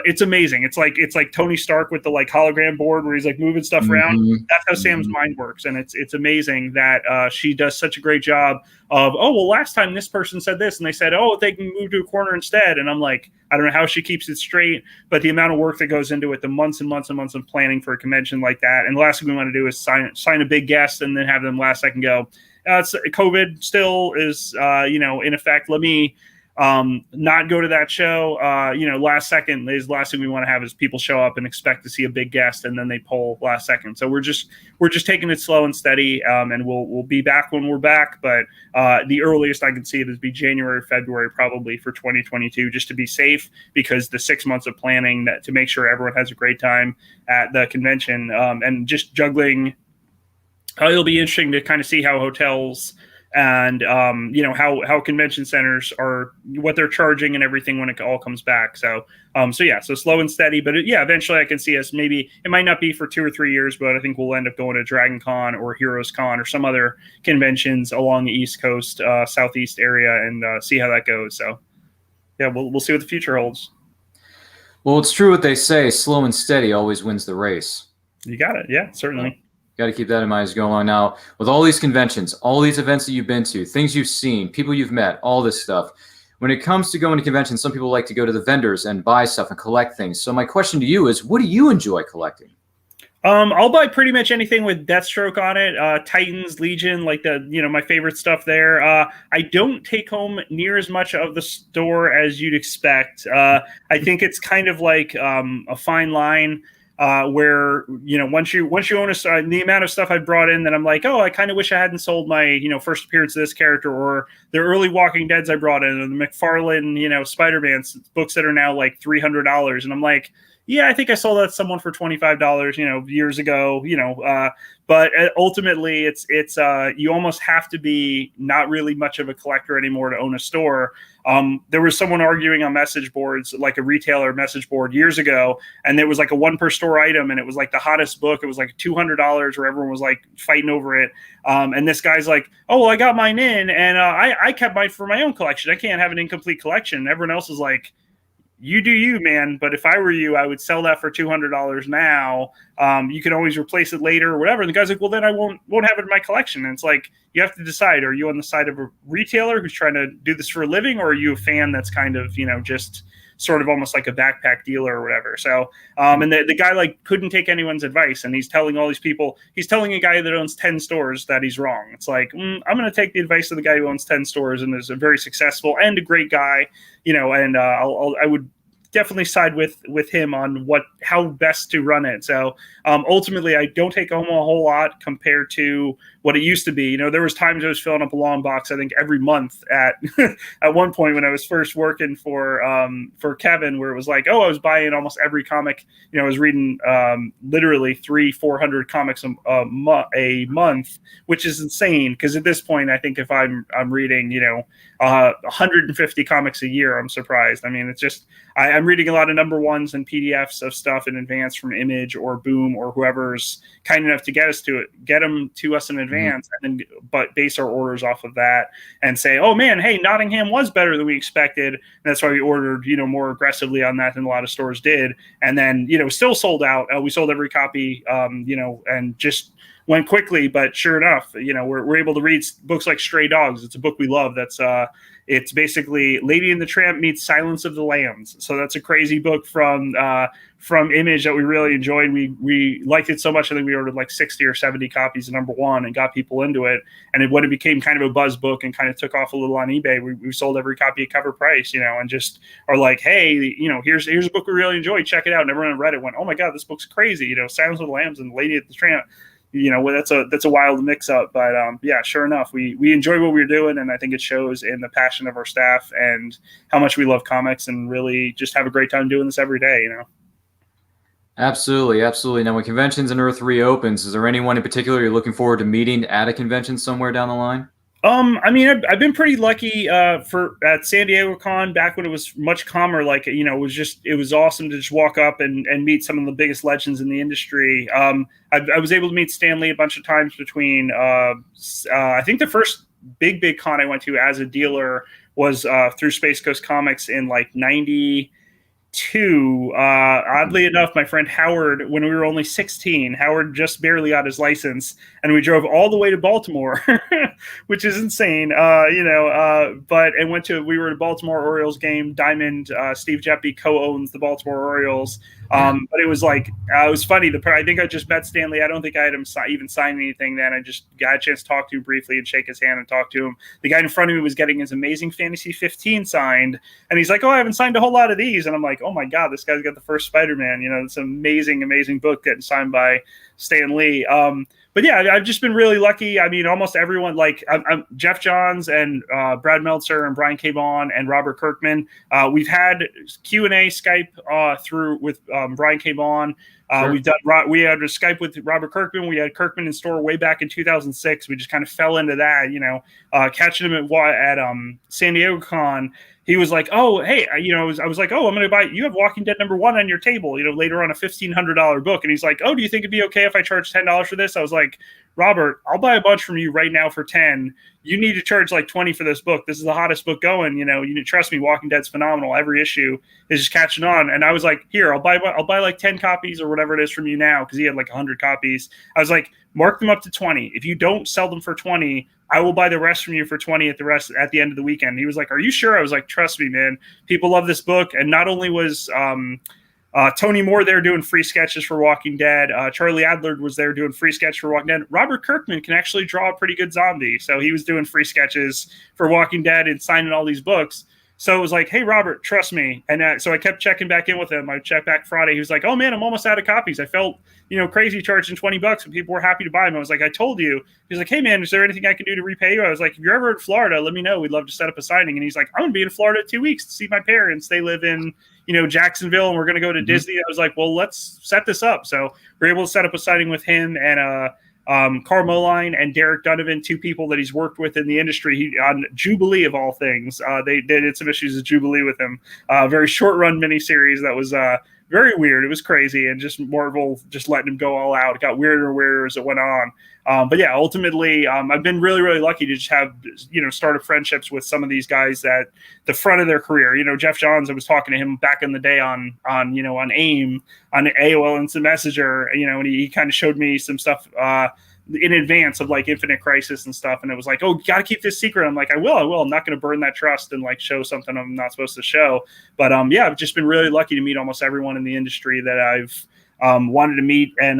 it's amazing. It's like Tony Stark with the like hologram board where he's like moving stuff around. That's how Sam's mind works, and it's amazing that she does such a great job of, oh well, last time this person said this, and they said, oh, they can move to a corner instead, and I'm like, I don't know how she keeps it straight, but the amount of work that goes into it, the months and months and months of planning for a convention like that, and the last thing we want to do is sign a big guest and then have them last second go. COVID still is in effect. Let me not go to that show. Last second is the last thing we want to have is people show up and expect to see a big guest and then they pull last second. So we're just taking it slow and steady, and we'll be back when we're back. But the earliest I can see it is be January, February, probably for 2022, just to be safe, because the 6 months of planning to make sure everyone has a great time at the convention, and just juggling. It'll be interesting to kind of see how hotels and how convention centers are, what they're charging and everything when it all comes back. So slow and steady, but eventually I can see us, maybe it might not be for 2 or 3 years, but I think we'll end up going to Dragon Con or Heroes Con or some other conventions along the East Coast, Southeast area, and see how that goes. So we'll see what the future holds. Well, it's true what they say, slow and steady always wins the race. You got it. Yeah, certainly. Got to keep that in mind as you go along. Now, with all these conventions, all these events that you've been to, things you've seen, people you've met, all this stuff, when it comes to going to conventions, some people like to go to the vendors and buy stuff and collect things. So my question to you is, what do you enjoy collecting? I'll buy pretty much anything with Deathstroke on it, Titans, Legion, like my favorite stuff there. I don't take home near as much of the store as you'd expect. I think it's kind of like a fine line. Where once you own the amount of stuff I brought in, that I'm like, oh, I kind of wish I hadn't sold my first appearance of this character, or the early Walking Deads I brought in, or the McFarlane Spider-Man books that are now like $300, and I'm like, yeah, I think I sold that to someone for $25, years ago, but ultimately it's you almost have to be not really much of a collector anymore to own a store. There was someone arguing on message boards, like a retailer message board years ago, and there was like a 1 per store item, and it was like the hottest book. It was like $200, where everyone was like fighting over it. And this guy's like, oh, well, I got mine in, and I kept mine for my own collection. I can't have an incomplete collection. And everyone else is like, you do you, man. But if I were you, I would sell that for $200 now. You can always replace it later or whatever. And the guy's like, well, then I won't have it in my collection. And it's like, you have to decide, are you on the side of a retailer who's trying to do this for a living, or are you a fan that's kind of, just sort of almost like a backpack dealer or whatever. So, and the guy like couldn't take anyone's advice, and he's telling all these people, he's telling a guy that owns 10 stores that he's wrong. It's like, I'm going to take the advice of the guy who owns 10 stores and is a very successful and a great guy, and I would definitely side with him on how best to run it. So ultimately, I don't take home a whole lot compared to what it used to be. There was times I was filling up a long box, I think every month at one point when I was first working for Kevin, where it was like, I was buying almost every comic. I was reading literally 300-400 comics a month, which is insane, because at this point, I think if I'm reading 150 comics a year, I'm surprised. I mean, it's just I'm reading a lot of number ones and PDFs of stuff in advance from Image or Boom or whoever's kind enough to get them to us in advance, and then but base our orders off of that and say, oh man, hey, Nottingham was better than we expected, and that's why we ordered more aggressively on that than a lot of stores did, and then still sold out. We sold every copy, and just went quickly, but sure enough, we're able to read books like Stray Dogs. It's a book we love. That's it's basically Lady and the Tramp meets Silence of the Lambs. So that's a crazy book from Image that we really enjoyed. We liked it so much, I think we ordered like 60 or 70 copies of number one and got people into it. And when it became kind of a buzz book and kind of took off a little on eBay, we sold every copy at cover price, and just are like, hey, here's a book we really enjoyed. Check it out. And everyone on Reddit went, oh my God, this book's crazy. Silence of the Lambs and Lady at the Tramp. That's a wild mix up, but sure enough, we enjoy what we're doing, and I think it shows in the passion of our staff and how much we love comics, and really just have a great time doing this every day. Absolutely. Now, when Conventions and Earth reopens, is there anyone in particular you're looking forward to meeting at a convention somewhere down the line? I mean, I've been pretty lucky at San Diego Con back when it was much calmer. Like, it was awesome to just walk up and meet some of the biggest legends in the industry. I was able to meet Stan Lee a bunch of times between, I think the first big con I went to as a dealer was through Space Coast Comics in like 92 two. Oddly enough, my friend Howard, when we were only 16, Howard just barely got his license, and we drove all the way to Baltimore, which is insane. We were at a Baltimore Orioles game. Diamond, Steve Jeppy co-owns the Baltimore Orioles. But it was like, it was funny. I think I just met Stanley. I don't think I had him even sign anything then. I just got a chance to talk to him briefly and shake his hand and talk to him. The guy in front of me was getting his Amazing Fantasy 15 signed. And he's like, oh, I haven't signed a whole lot of these. And I'm like, oh my God, this guy's got the first Spider-Man. It's an amazing, amazing book getting signed by Stan Lee. But yeah, I've just been really lucky. I mean, almost everyone, like Jeff Johns and Brad Meltzer and Brian K. Vaughan and Robert Kirkman. We've had Q&A Skype through with Brian K. Vaughan. Sure. We had a Skype with Robert Kirkman. We had Kirkman in store way back in 2006. We just kind of fell into that, catching him at San Diego Con. He was like, oh, hey, I was like, oh, I'm going to buy, you have Walking Dead #1 on your table, later on a $1,500 book. And he's like, oh, do you think it'd be okay if I charge $10 for this? I was like, Robert, I'll buy a bunch from you right now for 10. You need to charge like 20 for this book. This is the hottest book going. You trust me, Walking Dead's phenomenal. Every issue is just catching on. And I was like, here, I'll buy like 10 copies or whatever it is from you now, because he had like 100 copies. I was like, mark them up to 20. If you don't sell them for 20, I will buy the rest from you for 20 at the end of the weekend. He was like, are you sure? I was like, trust me, man. People love this book. And not only was Tony Moore there doing free sketches for Walking Dead. Charlie Adler was there doing free sketches for Walking Dead. Robert Kirkman can actually draw a pretty good zombie. So he was doing free sketches for Walking Dead and signing all these books. So it was like, hey, Robert, trust me. And so I kept checking back in with him. I checked back Friday. He was like, oh, man, I'm almost out of copies. I felt, crazy charging $20 and people were happy to buy them. I was like, I told you. He was like, hey, man, is there anything I can do to repay you? I was like, if you're ever in Florida, let me know. We'd love to set up a signing. And he's like, I'm going to be in Florida 2 weeks to see my parents. They live in, Jacksonville, and we're going to go to Disney. I was like, well, let's set this up. So we're able to set up a signing with him and Carl Moline and Derek Donovan, two people that he's worked with in the industry on Jubilee of all things. They did some issues of Jubilee with him. Very short run miniseries that was very weird. It was crazy, and just Marvel just letting him go all out. It got weirder and weirder as it went on. But yeah, ultimately, I've been really, really lucky to just have, started friendships with some of these guys at the front of their career. Jeff Johns, I was talking to him back in the day on AIM, on AOL Instant Messenger, and he kind of showed me some stuff in advance of like Infinite Crisis and stuff. And it was like, oh, got to keep this secret. I'm like, I will. I'm not going to burn that trust and like show something I'm not supposed to show. But yeah, I've just been really lucky to meet almost everyone in the industry that I've wanted to meet, and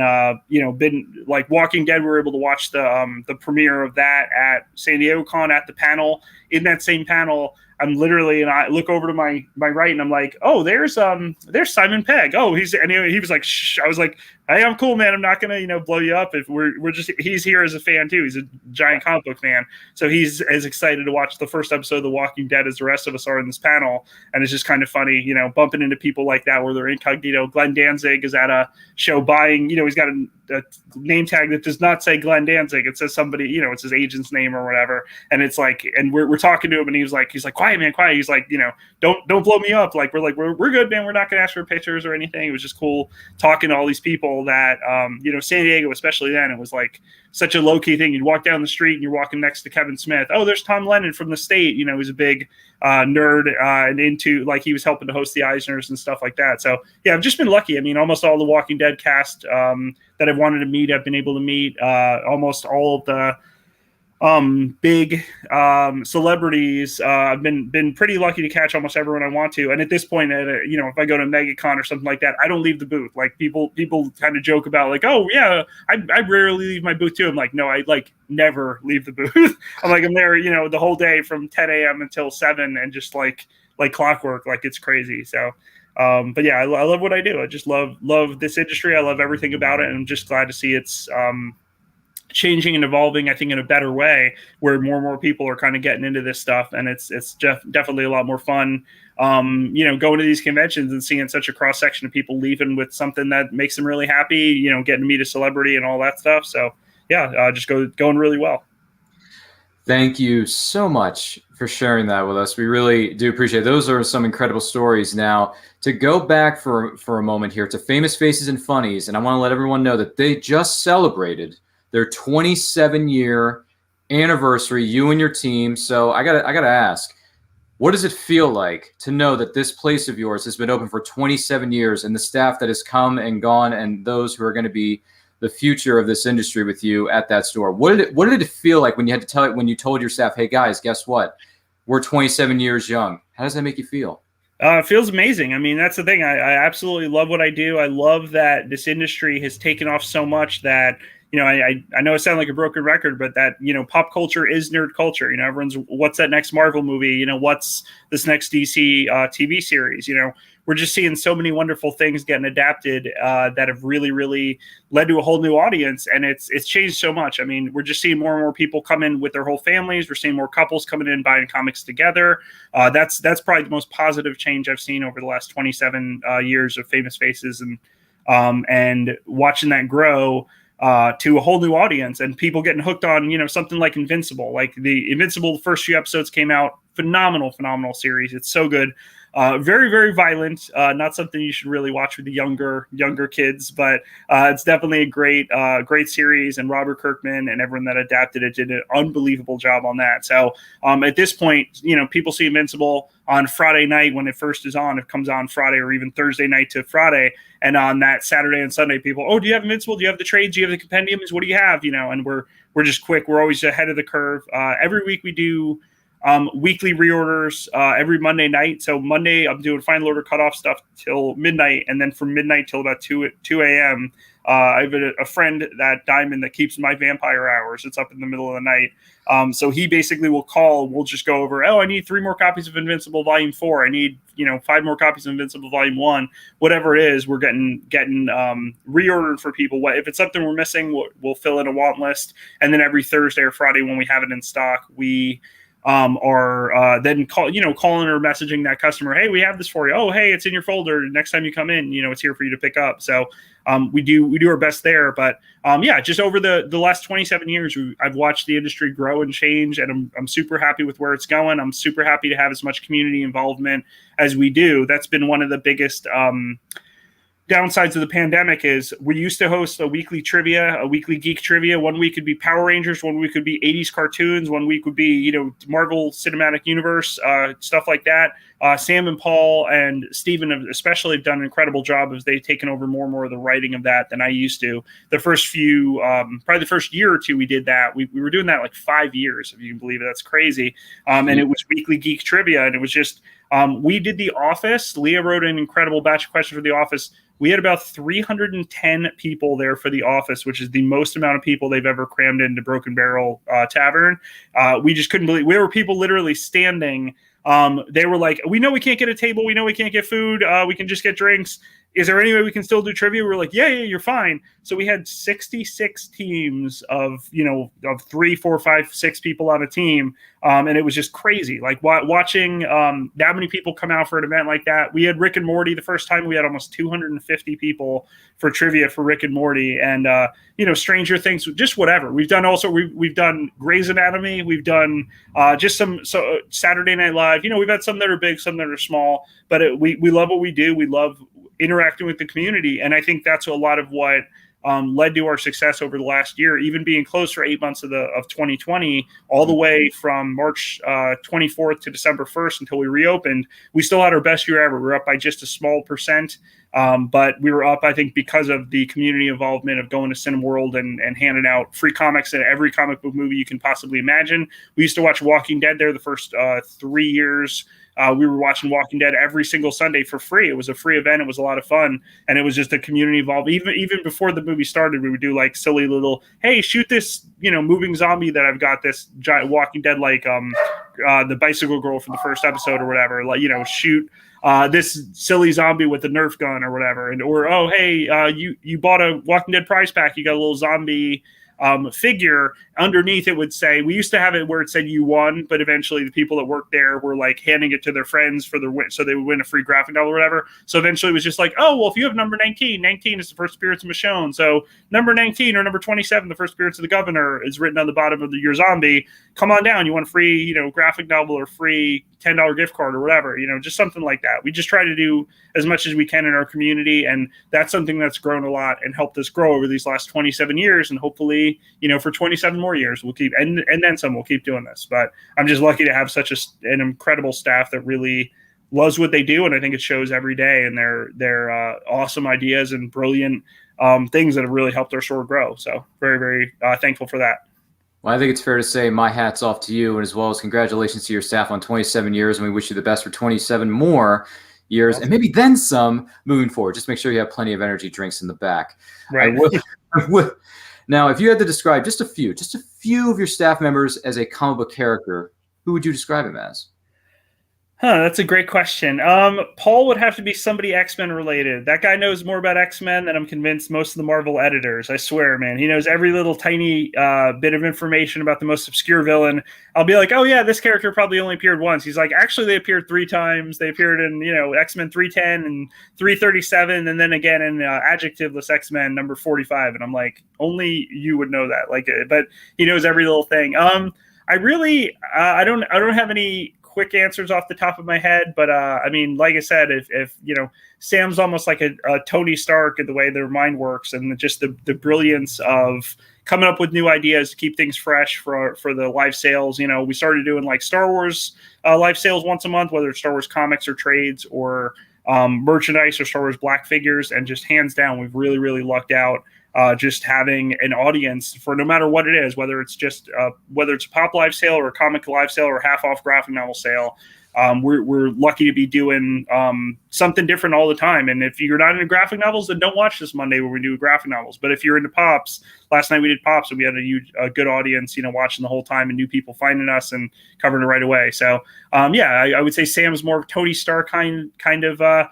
been like Walking Dead. We were able to watch the premiere of that at San Diego Con at the panel. In that same panel, I'm literally, and I look over to my right, and I'm like, oh, there's Simon Pegg. Oh, he was like, shh. I was like, hey, I'm cool, man. I'm not gonna blow you up. If we're just, he's here as a fan too. He's a giant comic book fan, so he's as excited to watch the first episode of The Walking Dead as the rest of us are in this panel. And it's just kind of funny, bumping into people like that where they're incognito. Glenn Danzig is at a show buying, he's got a name tag that does not say Glenn Danzig. It says somebody, it's his agent's name or whatever. And it's like, and we're talking to him, and he's like, quiet, man, quiet. He's like, don't blow me up. Like, we're good, man. We're not going to ask for pictures or anything. It was just cool talking to all these people that, San Diego, especially then, it was like such a low key thing. You'd walk down the street and you're walking next to Kevin Smith. Oh, there's Tom Lennon from the state. He's a big nerd and into, like, he was helping to host the Eisners and stuff like that. So yeah, I've just been lucky. I mean, almost all the Walking Dead cast that I've wanted to meet, I've been able to meet. Almost all of the big celebrities. I've been pretty lucky to catch almost everyone I want to. And at this point, if I go to MegaCon or something like that, I don't leave the booth. Like people kind of joke about like, oh yeah, I rarely leave my booth too. I'm like, no, I like never leave the booth. I'm like, I'm there, the whole day from 10 a.m. until 7 and just like clockwork. Like it's crazy. So, but yeah, I love what I do. I just love this industry. I love everything about it. And I'm just glad to see it's, changing and evolving, I think, in a better way, where more and more people are kind of getting into this stuff, and it's definitely a lot more fun. Going to these conventions and seeing such a cross section of people leaving with something that makes them really happy. Getting to meet a celebrity and all that stuff. So yeah, just going really well. Thank you so much for sharing that with us. We really do appreciate it. Those are some incredible stories. Now, to go back for a moment here to Famous Faces and Funnies, and I want to let everyone know that they just celebrated their 27-year anniversary, you and your team. So I gotta ask, What does it feel like to know that this place of yours has been open for 27 years and the staff that has come and gone and those who are going to be the future of this industry with you at that store? What did it feel like when you had to tell it, when you told your staff, hey guys, guess what? We're 27 years young. How does that make you feel? It feels amazing. I mean, that's the thing. I absolutely love what I do. I love that this industry has taken off so much that, you know, I know I sound like a broken record, but that, you know, pop culture is nerd culture. You know, everyone's, what's that next Marvel movie? You know, what's this next DC TV series? You know, we're just seeing so many wonderful things getting adapted that have really, really led to a whole new audience. And it's changed so much. I mean, we're just seeing more and more people come in with their whole families. We're seeing more couples coming in buying comics together. That's probably the most positive change I've seen over the last 27 years of Famous Faces, and watching that grow to a whole new audience and people getting hooked on, you know, something like Invincible. Like the Invincible, the first few episodes came out, phenomenal series. It's so good. Very, very violent. Not something you should really watch with the younger kids, but it's definitely a great series. And Robert Kirkman and everyone that adapted it did an unbelievable job on that. So at this point, you know, people see Invincible on Friday night when it first is on. It comes on Friday or even Thursday night to Friday. And on that Saturday and Sunday, people, oh, do you have Invincible? Do you have the trades? Do you have the compendiums? What do you have? You know, and we're just quick. We're always ahead of the curve. Every week we do weekly reorders every Monday night. So Monday, I'm doing final order cutoff stuff till midnight. And then from midnight till about 2 a.m., I have a friend, that Diamond, that keeps my vampire hours. It's up in the middle of the night. So he basically will call. We'll just go over, oh, I need 3 more copies of Invincible Volume 4. I need, 5 more copies of Invincible Volume 1. Whatever it is, we're getting reordered for people. If it's something we're missing, we'll fill in a want list. And then every Thursday or Friday when we have it in stock, we are then calling or messaging that customer, hey, we have this for you. Oh, hey, it's in your folder. Next time you come in, it's here for you to pick up. So we do our best there. But just over the last 27 years, I've watched the industry grow and change, and I'm super happy with where it's going. I'm super happy to have as much community involvement as we do. That's been one of the biggest downsides of the pandemic. Is we used to host a weekly geek trivia. One week could be Power Rangers, one week could be 80s cartoons, one week would be, Marvel Cinematic Universe, stuff like that. Sam and Paul and Steven especially have done an incredible job as they've taken over more and more of the writing of that than I used to. The first few, probably the first year or two we did that, we were doing that like 5 years, if you can believe it. That's crazy. And it was weekly geek trivia, and it was just, we did The Office. Leah wrote an incredible batch of questions for The Office. We had about 310 people there for The Office, which is the most amount of people they've ever crammed into Broken Barrel Tavern. We just couldn't believe. We were people literally standing. They were like, we know we can't get a table. We know we can't get food. We can just get drinks. Is there any way we can still do trivia? We were like, yeah, you're fine. So we had 66 teams of 3, 4, 5, 6 people on a team. And it was just crazy. Like watching that many people come out for an event like that. We had Rick and Morty the first time. We had almost 250 people for trivia for Rick and Morty, and Stranger Things, just whatever. We've done we've done Grey's Anatomy. We've done just some Saturday Night Live. We've had some that are big, some that are small, but we love what we do. We love interacting with the community, and I think that's a lot of what led to our success over the last year, even being closed for 8 months of 2020, all the way from March 24th to December 1st until we reopened. We still had our best year ever. We're up by just a small percent, but we were up, I think, because of the community involvement of going to Cineworld and handing out free comics at every comic book movie you can possibly imagine. We used to watch Walking Dead there the first 3 years. We were watching Walking Dead every single Sunday for free. It was a free event. It was a lot of fun. And it was just a community involved. Even before the movie started, we would do like silly little, hey, shoot this, moving zombie that I've got, this giant Walking Dead, like the bicycle girl from the first episode or whatever, like, shoot this silly zombie with a Nerf gun or whatever. Or, oh, hey, you bought a Walking Dead prize pack. You got a little zombie figure. Underneath it would say, we used to have it where it said you won, but eventually the people that worked there were like handing it to their friends for their win, so they would win a free graphic novel or whatever. So eventually it was just like, oh, well, if you have number 19 is the first appearance of Michonne. So number 19 or number 27, the first appearance of the governor, is written on the bottom of your zombie. Come on down. You want a free, graphic novel or free $10 gift card or whatever, just something like that. We just try to do as much as we can in our community. And that's something that's grown a lot and helped us grow over these last 27 years. And hopefully, hopefully, for 27 more years, we'll keep, and then some, we'll keep doing this. But I'm just lucky to have such an incredible staff that really loves what they do, and I think it shows every day. And their awesome ideas and brilliant things that have really helped our store grow. So very, very thankful for that. Well, I think it's fair to say my hat's off to you, and as well as congratulations to your staff on 27 years, and we wish you the best for 27 more years, and maybe then some moving forward. Just make sure you have plenty of energy drinks in the back. Right. Now, if you had to describe just a few of your staff members as a comic book character, who would you describe him as? That's a great question. Paul would have to be somebody X-Men related. That guy knows more about X-Men than I'm convinced most of the Marvel editors. I swear, man. He knows every little tiny bit of information about the most obscure villain. I'll be like, oh yeah, this character probably only appeared once. He's like, actually they appeared 3 times. They appeared in, X-Men 310 and 337, and then again in adjectiveless X-Men number 45. And I'm like, only you would know that. But he knows every little thing. I don't have any quick answers off the top of my head, but like I said, if Sam's almost like a Tony Stark in the way their mind works, and just the brilliance of coming up with new ideas to keep things fresh for the live sales. We started doing like Star Wars live sales once a month, whether it's Star Wars comics or trades or merchandise or Star Wars black figures, and just hands down, we've really, really lucked out. Just having an audience for no matter what it is, whether it's a pop live sale or a comic live sale or half off graphic novel sale. We're lucky to be doing something different all the time. And if you're not into graphic novels, then don't watch this Monday when we do graphic novels. But if you're into pops, last night we did pops, and we had a good audience, watching the whole time, and new people finding us and covering it right away. So I would say Sam's more Tony Stark kind of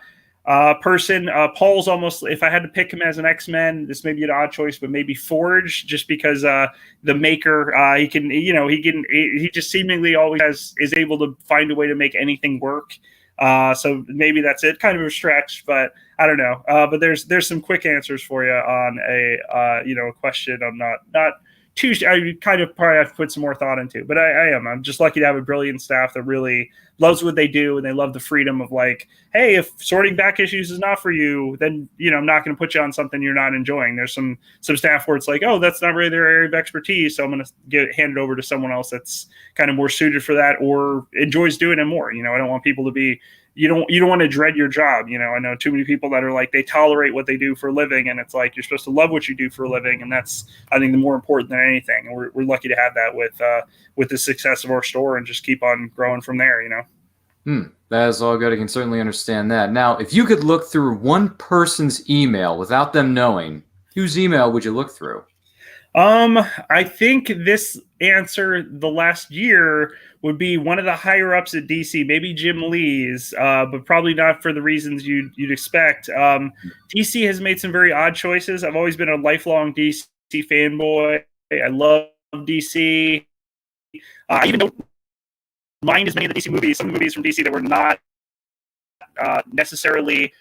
person. Paul's almost, if I had to pick him as an X-Men, this may be an odd choice, but maybe Forge, just because the maker, he just seemingly always is able to find a way to make anything work. So maybe that's it. Kind of a stretch, but I don't know. But there's some quick answers for you on a question I'm not too. I kind of probably have to put some more thought into, but I'm just lucky to have a brilliant staff that really loves what they do, and they love the freedom of like, hey, if sorting back issues is not for you, then I'm not going to put you on something you're not enjoying. There's some staff where it's like, oh, that's not really their area of expertise, so I'm going to hand it over to someone else that's kind of more suited for that or enjoys doing it more. I don't want people to be. You don't want to dread your job. I know too many people that are like, they tolerate what they do for a living, and it's like, you're supposed to love what you do for a living. And that's, I think, the more important than anything. And we're lucky to have that with the success of our store, and just keep on growing from there, That is all good. I can certainly understand that. Now, if you could look through one person's email without them knowing, whose email would you look through? I think this answer the last year would be one of the higher ups at DC, maybe Jim Lee's, but probably not for the reasons you'd expect. DC has made some very odd choices. I've always been a lifelong DC fanboy. I love DC. I even don't mind as many of the DC movies. Some movies from DC that were not necessarily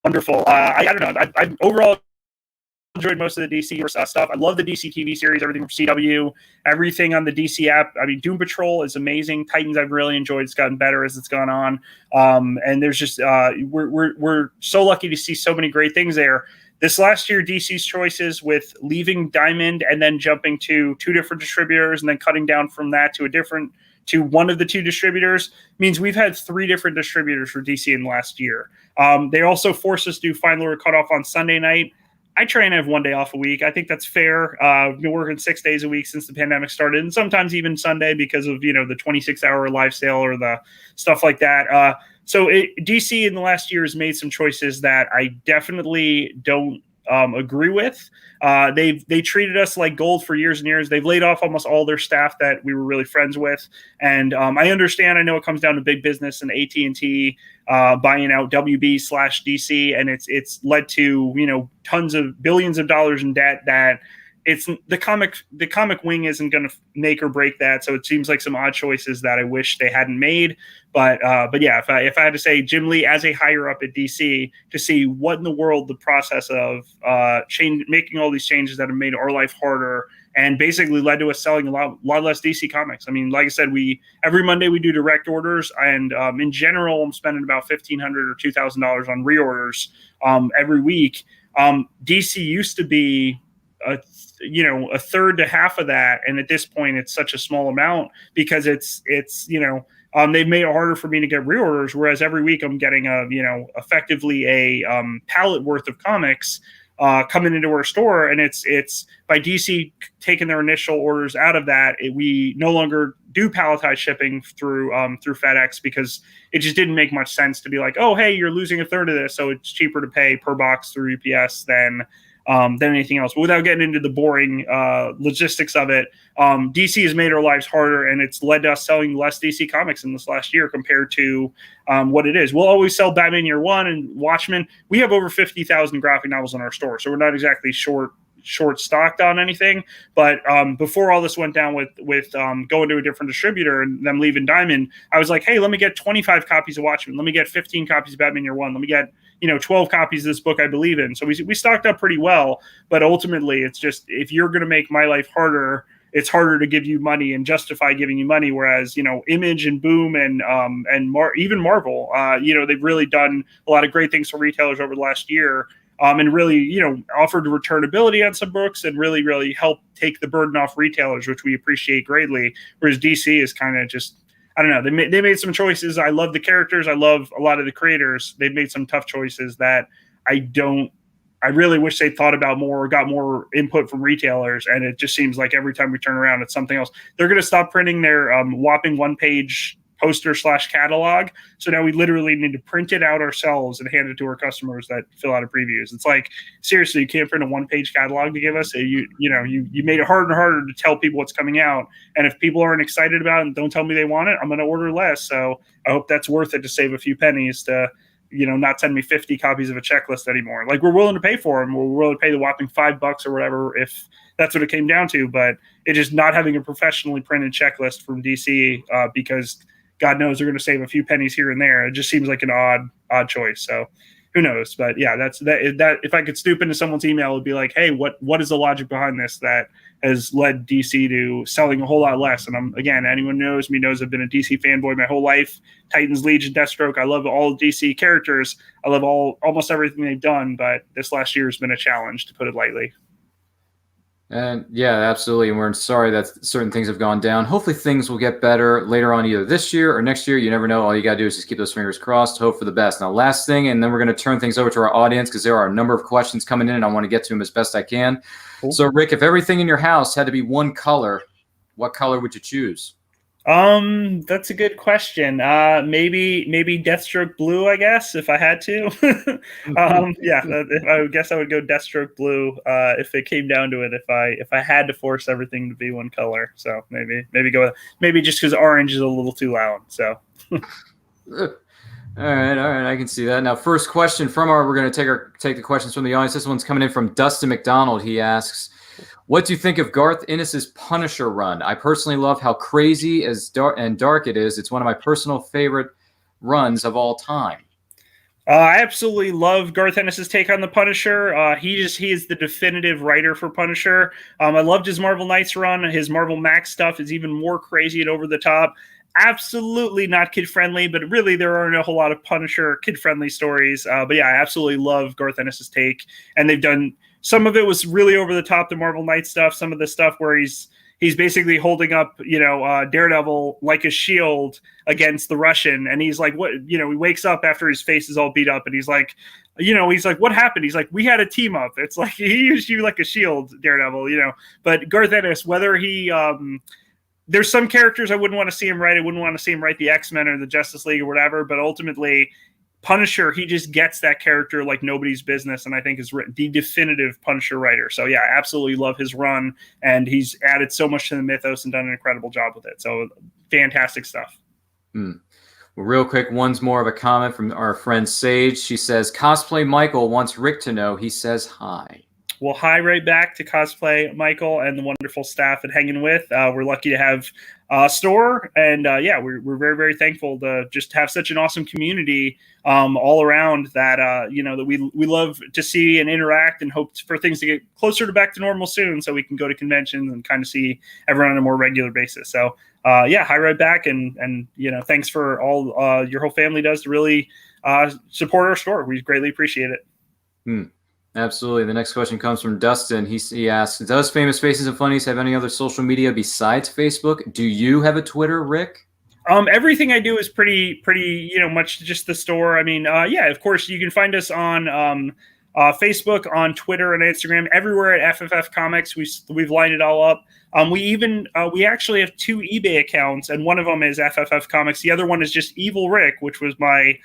wonderful. I don't know. I overall enjoyed most of the DC stuff. I love the DC TV series, everything from CW, everything on the DC app. I mean, Doom Patrol is amazing. Titans I've really enjoyed. It's gotten better as it's gone on. And there's just we're so lucky to see so many great things there. This last year, DC's choices with leaving Diamond and then jumping to 2 different distributors and then cutting down from that to one of the 2 distributors means we've had 3 different distributors for DC in the last year. They also forced us to do Final Order Cutoff on Sunday night. I try and have one day off a week. I think that's fair. I've been working 6 days a week since the pandemic started, and sometimes even Sunday because of, the 26-hour live sale or the stuff like that. So DC in the last year has made some choices that I definitely don't agree with. They treated us like gold for years and years. They've laid off almost all their staff that we were really friends with. And I understand, I know it comes down to big business and AT&T buying out WB/DC, and it's led to, tons of billions of dollars in debt that it's the comic wing isn't going to make or break that. So it seems like some odd choices that I wish they hadn't made. But yeah, if I had to say Jim Lee as a higher up at DC to see what in the world the process of making all these changes that have made our life harder and basically led to us selling a lot less DC comics. I mean, like I said, every Monday we do direct orders, and in general, I'm spending about $1,500 or $2,000 on reorders every week. DC used to be a third to half of that. And at this point, it's such a small amount because it's they've made it harder for me to get reorders. Whereas every week I'm getting effectively a pallet worth of comics coming into our store, and it's by DC taking their initial orders out of that. We no longer do palletized shipping through FedEx because it just didn't make much sense to be like, oh, hey, you're losing a third of this, so it's cheaper to pay per box through UPS than anything else. But without getting into the boring logistics of it, DC has made our lives harder, and it's led to us selling less DC comics in this last year compared to what it is. We'll always sell Batman Year One and Watchmen. We have over 50,000 graphic novels in our store, so we're not exactly short stocked on anything. But before all this went down with going to a different distributor and them leaving Diamond, I was like, hey, let me get 25 copies of Watchmen. Let me get 15 copies of Batman Year One. Let me get 12 copies of this book I believe in. So we stocked up pretty well. But ultimately, it's just, if you're going to make my life harder, it's harder to give you money and justify giving you money. Whereas, Image and Boom and even Marvel, they've really done a lot of great things for retailers over the last year. And really, offered returnability on some books and really, really helped take the burden off retailers, which we appreciate greatly. Whereas DC is kind of just, I don't know, they made some choices. I love the characters. I love a lot of the creators. They've made some tough choices that I really wish they thought about more or got more input from retailers. And it just seems like every time we turn around, it's something else. They're going to stop printing their whopping one-page poster / catalog. So now we literally need to print it out ourselves and hand it to our customers that fill out a previews. It's like, seriously, you can't print a one-page catalog to give us. You made it harder and harder to tell people what's coming out. And if people aren't excited about it and don't tell me they want it, I'm going to order less. So I hope that's worth it to save a few pennies to, not send me 50 copies of a checklist anymore. Like, we're willing to pay for them. We're willing to pay the whopping $5 or whatever if that's what it came down to. But it just not having a professionally printed checklist from DC because God knows they're going to save a few pennies here and there. It just seems like an odd choice. So who knows? But yeah, that if I could snoop into someone's email, it would be like, hey, what is the logic behind this that has led DC to selling a whole lot less? And anyone who knows me knows I've been a DC fanboy my whole life. Titans, Legion, Deathstroke. I love all DC characters. I love almost everything they've done. But this last year has been a challenge, to put it lightly. And yeah, absolutely. And we're sorry that certain things have gone down. Hopefully things will get better later on, either this year or next year. You never know. All you got to do is just keep those fingers crossed, hope for the best. Now, last thing, and then we're going to turn things over to our audience because there are a number of questions coming in and I want to get to them as best I can. Cool. So, Rick, if everything in your house had to be one color, what color would you choose? That's a good question. Maybe Deathstroke blue, I guess, if I had to. I guess I would go Deathstroke blue, if it came down to it, if I had to force everything to be one color. So maybe go with, maybe just because orange is a little too loud. So. All right. I can see that. Now, first question from we're going to take the questions from the audience. This one's coming in from Dustin McDonald. He asks, what do you think of Garth Ennis's Punisher run? I personally love how crazy and dark it is. It's one of my personal favorite runs of all time. I absolutely love Garth Ennis's take on the Punisher. He is the definitive writer for Punisher. I loved his Marvel Knights run. His Marvel Max stuff is even more crazy and over the top. Absolutely not kid-friendly, but really there aren't a whole lot of Punisher kid-friendly stories. But yeah, I absolutely love Garth Ennis's take. And they've done... Some of it was really over the top, the Marvel Knight stuff. Some of the stuff where he's basically holding up, Daredevil like a shield against the Russian. And he's like, what, he wakes up after his face is all beat up and he's like, what happened? He's like, we had a team up. It's like, he used you like a shield, Daredevil, but Garth Ennis, whether he, there's some characters I wouldn't want to see him write. I wouldn't want to see him write the X-Men or the Justice League or whatever, but ultimately Punisher, he just gets that character like nobody's business, and I think is the definitive Punisher writer. So yeah, I absolutely love his run, and he's added so much to the mythos and done an incredible job with it. So fantastic stuff. Well, real quick, one's more of a comment from our friend Sage. She says, Cosplay Michael wants Rick to know he says hi. Well, hi right back to Cosplay Michael and the wonderful staff at Hanging With. We're lucky to have a store, and we're very, very thankful to just have such an awesome community all around that that we love to see and interact, and hope for things to get closer to back to normal soon, so we can go to conventions and kind of see everyone on a more regular basis. So hi right back, and thanks for all your whole family does to really support our store. We greatly appreciate it. Absolutely. The next question comes from Dustin. He asks, does Famous Faces and Funnies have any other social media besides Facebook? Do you have a Twitter, Rick? Everything I do is pretty, much just the store. I mean, yeah, of course, you can find us on Facebook, on Twitter, and Instagram, everywhere at FFF Comics. We've lined it all up. We actually have 2 eBay accounts, and one of them is FFF Comics. The other one is just Evil Rick, which was my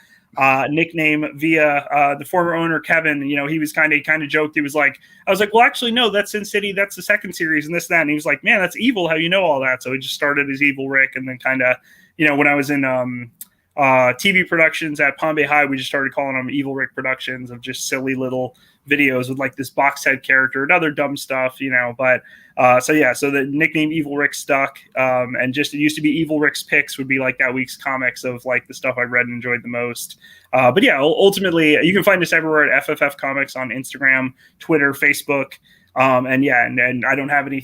nickname via the former owner Kevin. He was kind of joked. He was like, I was like, well, actually, no, that's Sin City. That's the second series, and this, that. And he was like, man, that's evil. How you know all that? So he just started as Evil Rick, and then kind of, when I was in TV productions at Palm Bay High, we just started calling them Evil Rick Productions, of just silly little videos with like this box head character and other dumb stuff, But so the nickname Evil Rick stuck, and just it used to be Evil Rick's Picks would be like that week's comics of like the stuff I read and enjoyed the most. But yeah, ultimately you can find us everywhere at FFF Comics on Instagram, Twitter, Facebook. And I don't have any,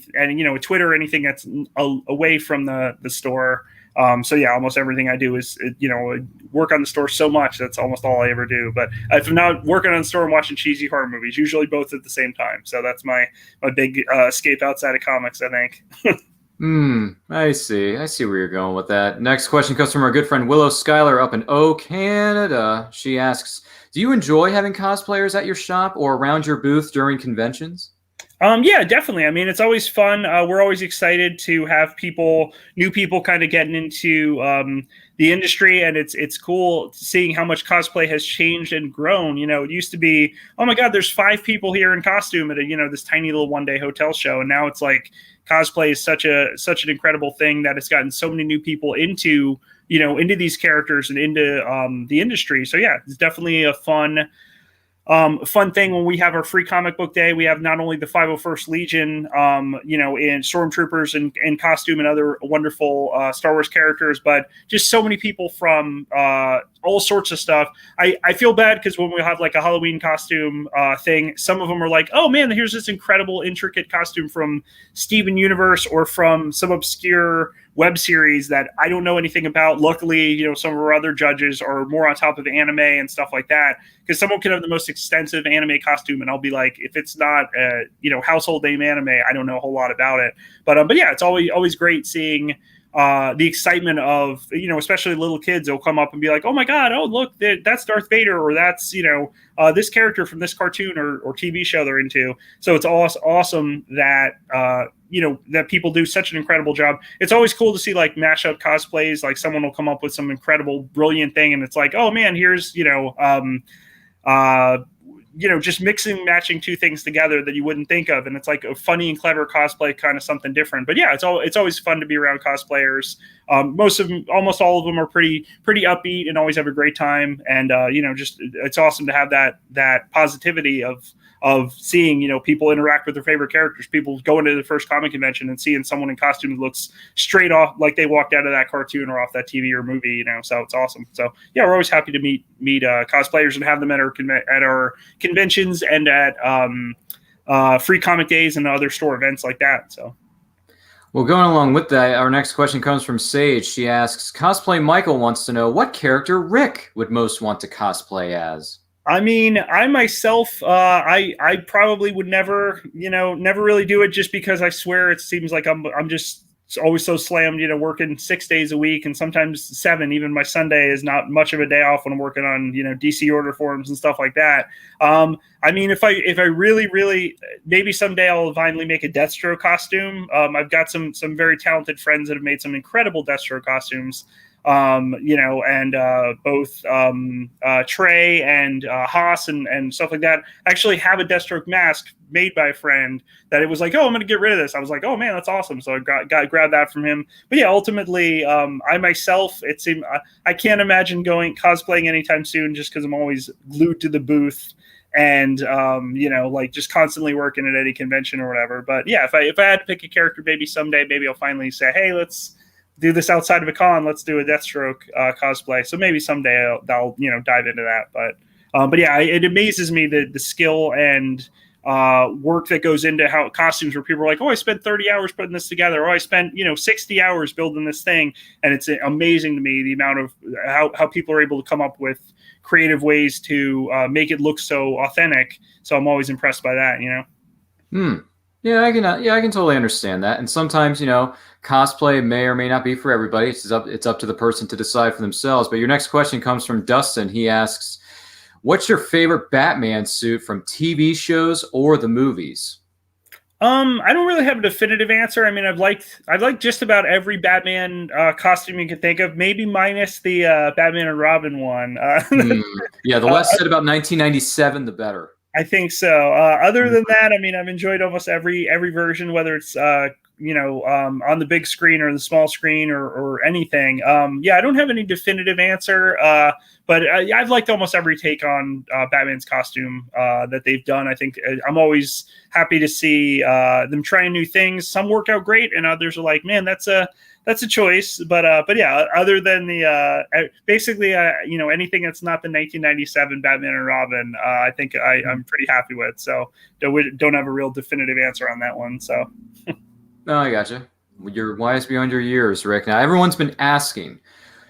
Twitter or anything that's away from the store. So yeah, almost everything I do is, work on the store so much. That's almost all I ever do. But if I'm not working on the store, I'm watching cheesy horror movies, usually both at the same time. So that's my big escape outside of comics, I think. I see where you're going with that. Next question comes from our good friend Willow Schuyler up in Canada. She asks, do you enjoy having cosplayers at your shop or around your booth during conventions? Yeah, definitely. I mean, it's always fun. We're always excited to have new people kind of getting into the industry, and it's cool seeing how much cosplay has changed and grown. It used to be, oh my God, there's 5 people here in costume at this tiny little one-day hotel show, and now it's like cosplay is such an incredible thing that it's gotten so many new people into these characters and into the industry. So yeah, it's definitely a fun thing when we have our free comic book day. We have not only the 501st Legion, in stormtroopers in costume and other wonderful Star Wars characters, but just so many people from all sorts of stuff. I feel bad because when we have like a Halloween costume thing, some of them are like, oh man, here's this incredible intricate costume from Steven Universe or from some obscure web series that I don't know anything about. Luckily, some of our other judges are more on top of anime and stuff like that, because someone could have the most extensive anime costume and I'll be like, if it's not household name anime, I don't know a whole lot about it. But yeah, it's always great seeing the excitement of, especially little kids. They'll come up and be like, oh my God, oh look, that's Darth Vader, or that's this character from this cartoon or TV show they're into. So it's awesome that that people do such an incredible job. It's always cool to see like mashup cosplays. Like someone will come up with some incredible, brilliant thing, and it's like, oh man, here's just mixing, matching 2 things together that you wouldn't think of, and it's like a funny and clever cosplay, kind of something different. But yeah, it's always fun to be around cosplayers. Almost all of them are pretty upbeat and always have a great time. And just it's awesome to have that positivity of seeing people interact with their favorite characters. People going to the first comic convention and seeing someone in costume that looks straight off like they walked out of that cartoon or off that TV or movie. So it's awesome. So yeah, we're always happy to meet cosplayers and have them at our conventions and at free comic days and other store events like that. So. Well, going along with that, our next question comes from Sage. She asks, Cosplay Michael wants to know, what character Rick would most want to cosplay as? I mean, I myself, I probably would never really do it, just because I swear it seems like I'm just always so slammed, working 6 days a week and sometimes 7. Even my Sunday is not much of a day off when I'm working on, DC order forms and stuff like that. I mean, if I really, maybe someday I'll finally make a Deathstroke costume. I've got some very talented friends that have made some incredible Deathstroke costumes. And both Trey and Haas and stuff like that actually have a Deathstroke mask made by a friend that it was like, oh, I'm going to get rid of this. I was like, oh man, that's awesome. So I grabbed that from him. But yeah, ultimately, I myself, it seemed, I can't imagine cosplaying anytime soon, just because I'm always glued to the booth and like just constantly working at any convention or whatever. But yeah, if I had to pick a character, maybe someday, maybe I'll finally say, hey, let's do this outside of a con. Let's do a Deathstroke cosplay. So maybe someday I'll dive into that. But yeah, it amazes me the skill and work that goes into how costumes, where people are like, oh, I spent 30 hours putting this together, or I spent 60 hours building this thing. And it's amazing to me the amount of how people are able to come up with creative ways to make it look so authentic. So I'm always impressed by that. Yeah, I can totally understand that. And sometimes, cosplay may or may not be for everybody. It's up to the person to decide for themselves. But your next question comes from Dustin. He asks, what's your favorite Batman suit from TV shows or the movies? I don't really have a definitive answer. I mean, I've liked just about every Batman costume you can think of, maybe minus the Batman and Robin one. Yeah, the less said about 1997, the better. I think so. Other than that, I mean, I've enjoyed almost every version, whether it's on the big screen or the small screen or anything. I don't have any definitive answer, but I've liked almost every take on Batman's costume that they've done. I think I'm always happy to see them trying new things. Some work out great, and others are like, man, that's a choice. But yeah, other than the basically anything that's not the 1997 Batman and Robin, I think I'm pretty happy with. So don't have a real definitive answer on that one. So. No, I gotcha. You're wise beyond your years, Rick. Now, everyone's been asking,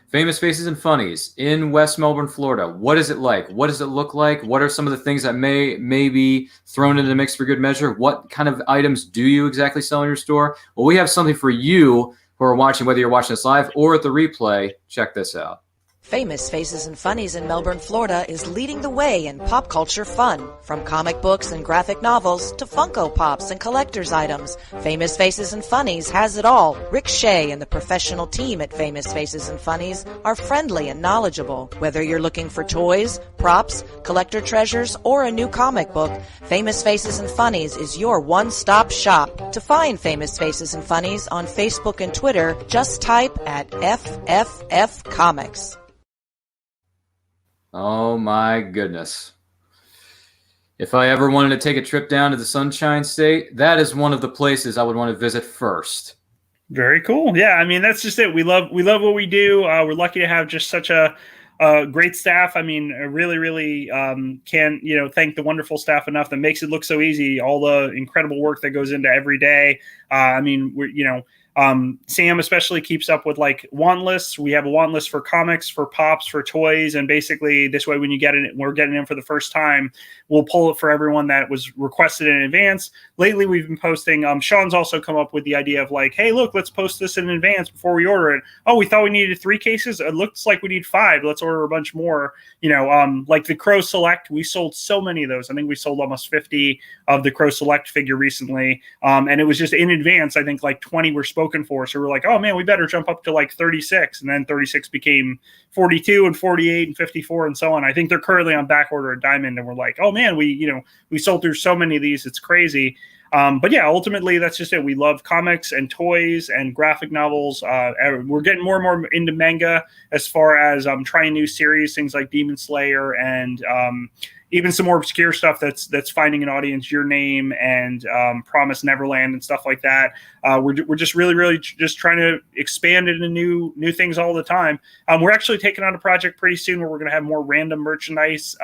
Famous Faces and Funnies in West Melbourne, Florida. What is it like? What does it look like? What are some of the things that may be thrown into the mix for good measure? What kind of items do you exactly sell in your store? Well, we have something for you who are watching, whether you're watching this live or at the replay. Check this out. Famous Faces and Funnies in Melbourne, Florida is leading the way in pop culture fun. From comic books and graphic novels to Funko Pops and collector's items, Famous Faces and Funnies has it all. Rick Shea and the professional team at Famous Faces and Funnies are friendly and knowledgeable. Whether you're looking for toys, props, collector treasures, or a new comic book, Famous Faces and Funnies is your one-stop shop. To find Famous Faces and Funnies on Facebook and Twitter, just type at FFF Comics. Oh my goodness. If I ever wanted to take a trip down to the Sunshine State, that is one of the places I would want to visit first. Very cool. Yeah, I mean, that's just it. We love what we do. We're lucky to have just such a great staff. I mean, I really can thank the wonderful staff enough that makes it look so easy. All the incredible work that goes into every day. I mean, Sam especially keeps up with like want lists. We have a want list for comics, for pops, for toys, and basically this way, when you get it, we're getting in for the first time, we'll pull it for everyone that was requested in advance. Lately, we've been posting. Sean's also come up with the idea of like, hey, look, let's post this in advance before we order it. Oh, we thought we needed 3 cases. It looks like we need 5. Let's order a bunch more. Like the Crow Select, we sold so many of those. I think we sold almost 50 of the Crow Select figure recently, and it was just in advance. I think like 20 were spoken for, so we're like, oh man, we better jump up to like 36, and then 36 became 42 and 48 and 54 and so on. I think they're currently on back order at Diamond, and we're like, oh man, we sold through so many of these, it's crazy. But yeah, ultimately that's just it. We love comics and toys and graphic novels. We're getting more and more into manga as far as trying new series, things like Demon Slayer and even some more obscure stuff that's finding an audience, Your Name and Promise Neverland and stuff like that. We're just really just trying to expand into new things all the time. We're actually taking on a project pretty soon where we're going to have more random merchandise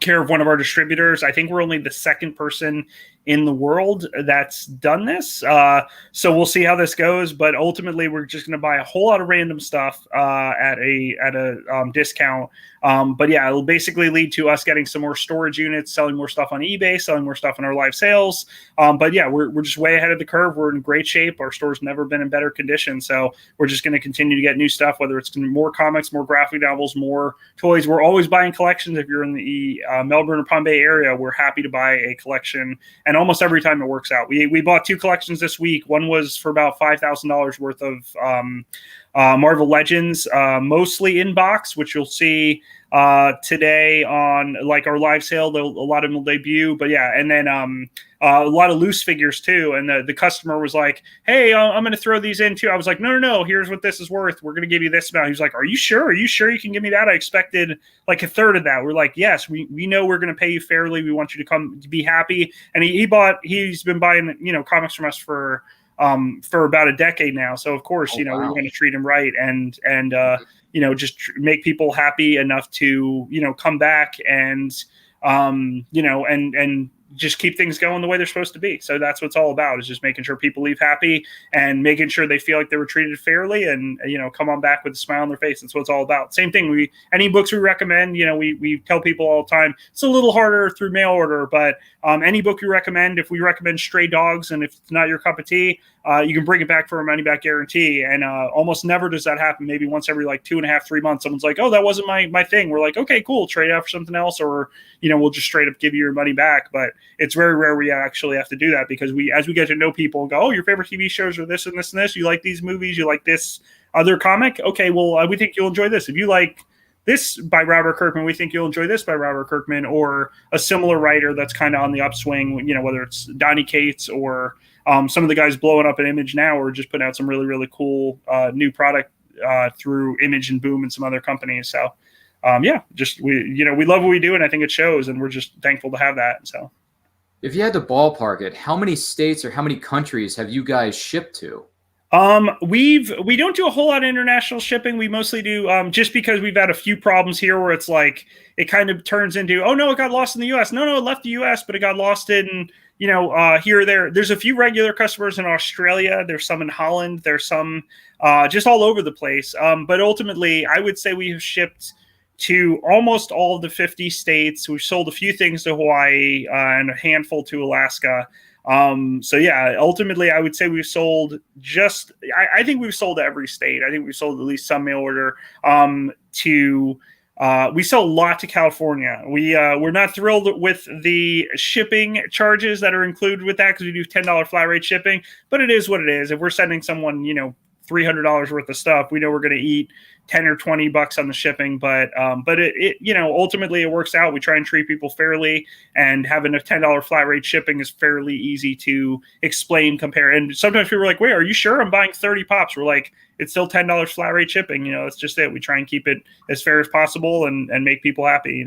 care of one of our distributors. I think we're only the second person in the world that's done this. So we'll see how this goes, but ultimately we're just going to buy a whole lot of random stuff at a discount. But yeah, it'll basically lead to us getting some more storage units, selling more stuff on eBay, selling more stuff in our live sales. But yeah, we're just way ahead of the curve. We're in great shape. Our store's never been in better condition. So we're just going to continue to get new stuff, whether it's more comics, more graphic novels, more toys. We're always buying collections. If you're in the Melbourne or Palm Bay area, we're happy to buy a collection. And almost every time it works out. We bought 2 collections this week. One was for about $5,000 worth of Marvel Legends, mostly in box, which you'll see today on like our live sale. A lot of them will debut, but yeah, and then a lot of loose figures too. And the customer was like, "Hey, I'm going to throw these in too." I was like, "No, here's what this is worth. We're going to give you this amount." He was like, "Are you sure? Are you sure you can give me that? I expected like a third of that." We're like, "Yes, we know we're going to pay you fairly. We want you to come to be happy." And he's been buying comics from us for about a decade now. So of course, we're going to treat him right and just make people happy enough to come back and just keep things going the way they're supposed to be. So that's what it's all about, is just making sure people leave happy and making sure they feel like they were treated fairly and, come on back with a smile on their face. That's what it's all about. Same thing. Any books we recommend, we tell people all the time, it's a little harder through mail order, but any book you recommend, if we recommend Stray Dogs and if it's not your cup of tea, you can bring it back for a money back guarantee. And almost never does that happen. Maybe once every like 2.5, 3 months, someone's like, oh, that wasn't my thing. We're like, okay, cool. Trade out for something else. Or, we'll just straight up give you your money back. But it's very rare we actually have to do that, because as we get to know people and go, oh, your favorite TV shows are this and this and this. You like these movies. You like this other comic. Okay, well, we think you'll enjoy this. If you like this by Robert Kirkman, we think you'll enjoy this by Robert Kirkman, or a similar writer that's kind of on the upswing, whether it's Donny Cates or some of the guys blowing up at Image now, or just putting out some really, really cool new product through Image and Boom and some other companies. So, we love what we do, and I think it shows, and we're just thankful to have that. So, if you had to ballpark it, how many states or how many countries have you guys shipped to? We don't do a whole lot of international shipping. We mostly do, just because we've had a few problems here where it's like, it kind of turns into, oh no, it got lost in the US. No, it left the US, but it got lost in, here or there. There's a few regular customers in Australia. There's some in Holland. There's some, just all over the place. But ultimately I would say we have shipped to almost all of the 50 states. We've sold a few things to Hawaii, and a handful to Alaska. Ultimately I would say we've sold I think we've sold to every state. I think we've sold at least some mail order, we sell a lot to California. We're not thrilled with the shipping charges that are included with that, because we do $10 flat rate shipping, but it is what it is. If we're sending someone, $300 worth of stuff, we know we're going to eat 10 or 20 bucks on the shipping, but it ultimately it works out. We try and treat people fairly, and having a $10 flat rate shipping is fairly easy to explain, compare. And sometimes people are like, wait, are you sure? I'm buying 30 pops. We're like, it's still $10 flat rate shipping. It's just it. We try and keep it as fair as possible and make people happy,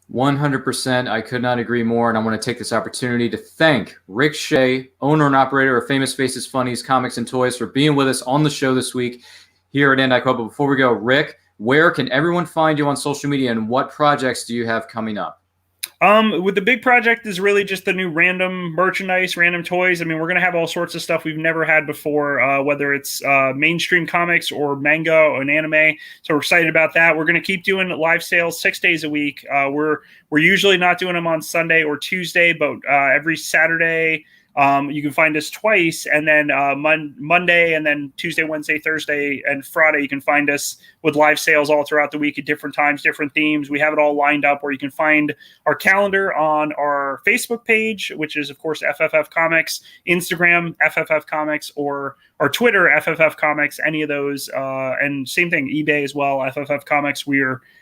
100%. I could not agree more. And I want to take this opportunity to thank Rick Shea, owner and operator of Famous Faces, Funnies, Comics, and Toys, for being with us on the show this week here at And I Quote. But before we go, Rick, where can everyone find you on social media, and what projects do you have coming up? With the big project is really just the new random merchandise, random toys. I mean, we're going to have all sorts of stuff we've never had before, whether it's mainstream comics or manga or an anime. So we're excited about that. We're going to keep doing live sales 6 days a week. We're usually not doing them on Sunday or Tuesday, but every Saturday. You can find us twice, and then Monday, and then Tuesday, Wednesday, Thursday, and Friday. You can find us with live sales all throughout the week at different times, different themes. We have it all lined up where you can find our calendar on our Facebook page, which is, of course, FFF Comics, Instagram, FFF Comics, or our Twitter, FFF Comics, any of those. And same thing, eBay as well, FFF Comics.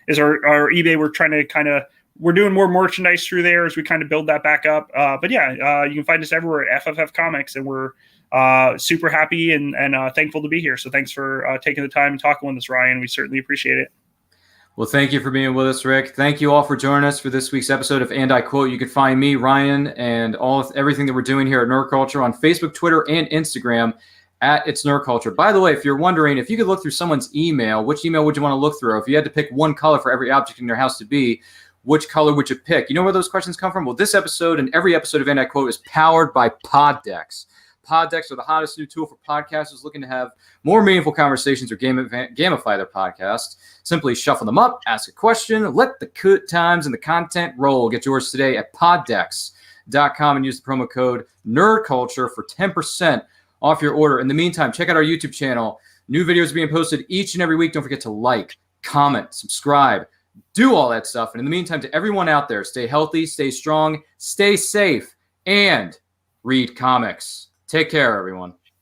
Is our eBay. We're trying to we're doing more merchandise through there as we kind of build that back up. You can find us everywhere at FFF Comics, and we're super happy and thankful to be here. So thanks for taking the time and talking with us, Ryan. We certainly appreciate it. Well, thank you for being with us, Rick. Thank you all for joining us for this week's episode of And I Quote. You can find me, Ryan, and everything that we're doing here at Nerd Culture on Facebook, Twitter, and Instagram at It's Nerd Culture. By the way, if you're wondering, if you could look through someone's email, which email would you want to look through? If you had to pick one color for every object in your house to be, which color would you pick? You know where those questions come from? Well, this episode and every episode of And I Quote is powered by Pod Decks. Pod Decks are the hottest new tool for podcasters looking to have more meaningful conversations or gamify their podcast. Simply shuffle them up, ask a question, let the good times and the content roll. Get yours today at poddecks.com and use the promo code NERDCULTURE for 10% off your order. In the meantime, check out our YouTube channel. New videos are being posted each and every week. Don't forget to like, comment, subscribe, do all that stuff. And in the meantime, to everyone out there, stay healthy, stay strong, stay safe, and read comics. Take care, everyone.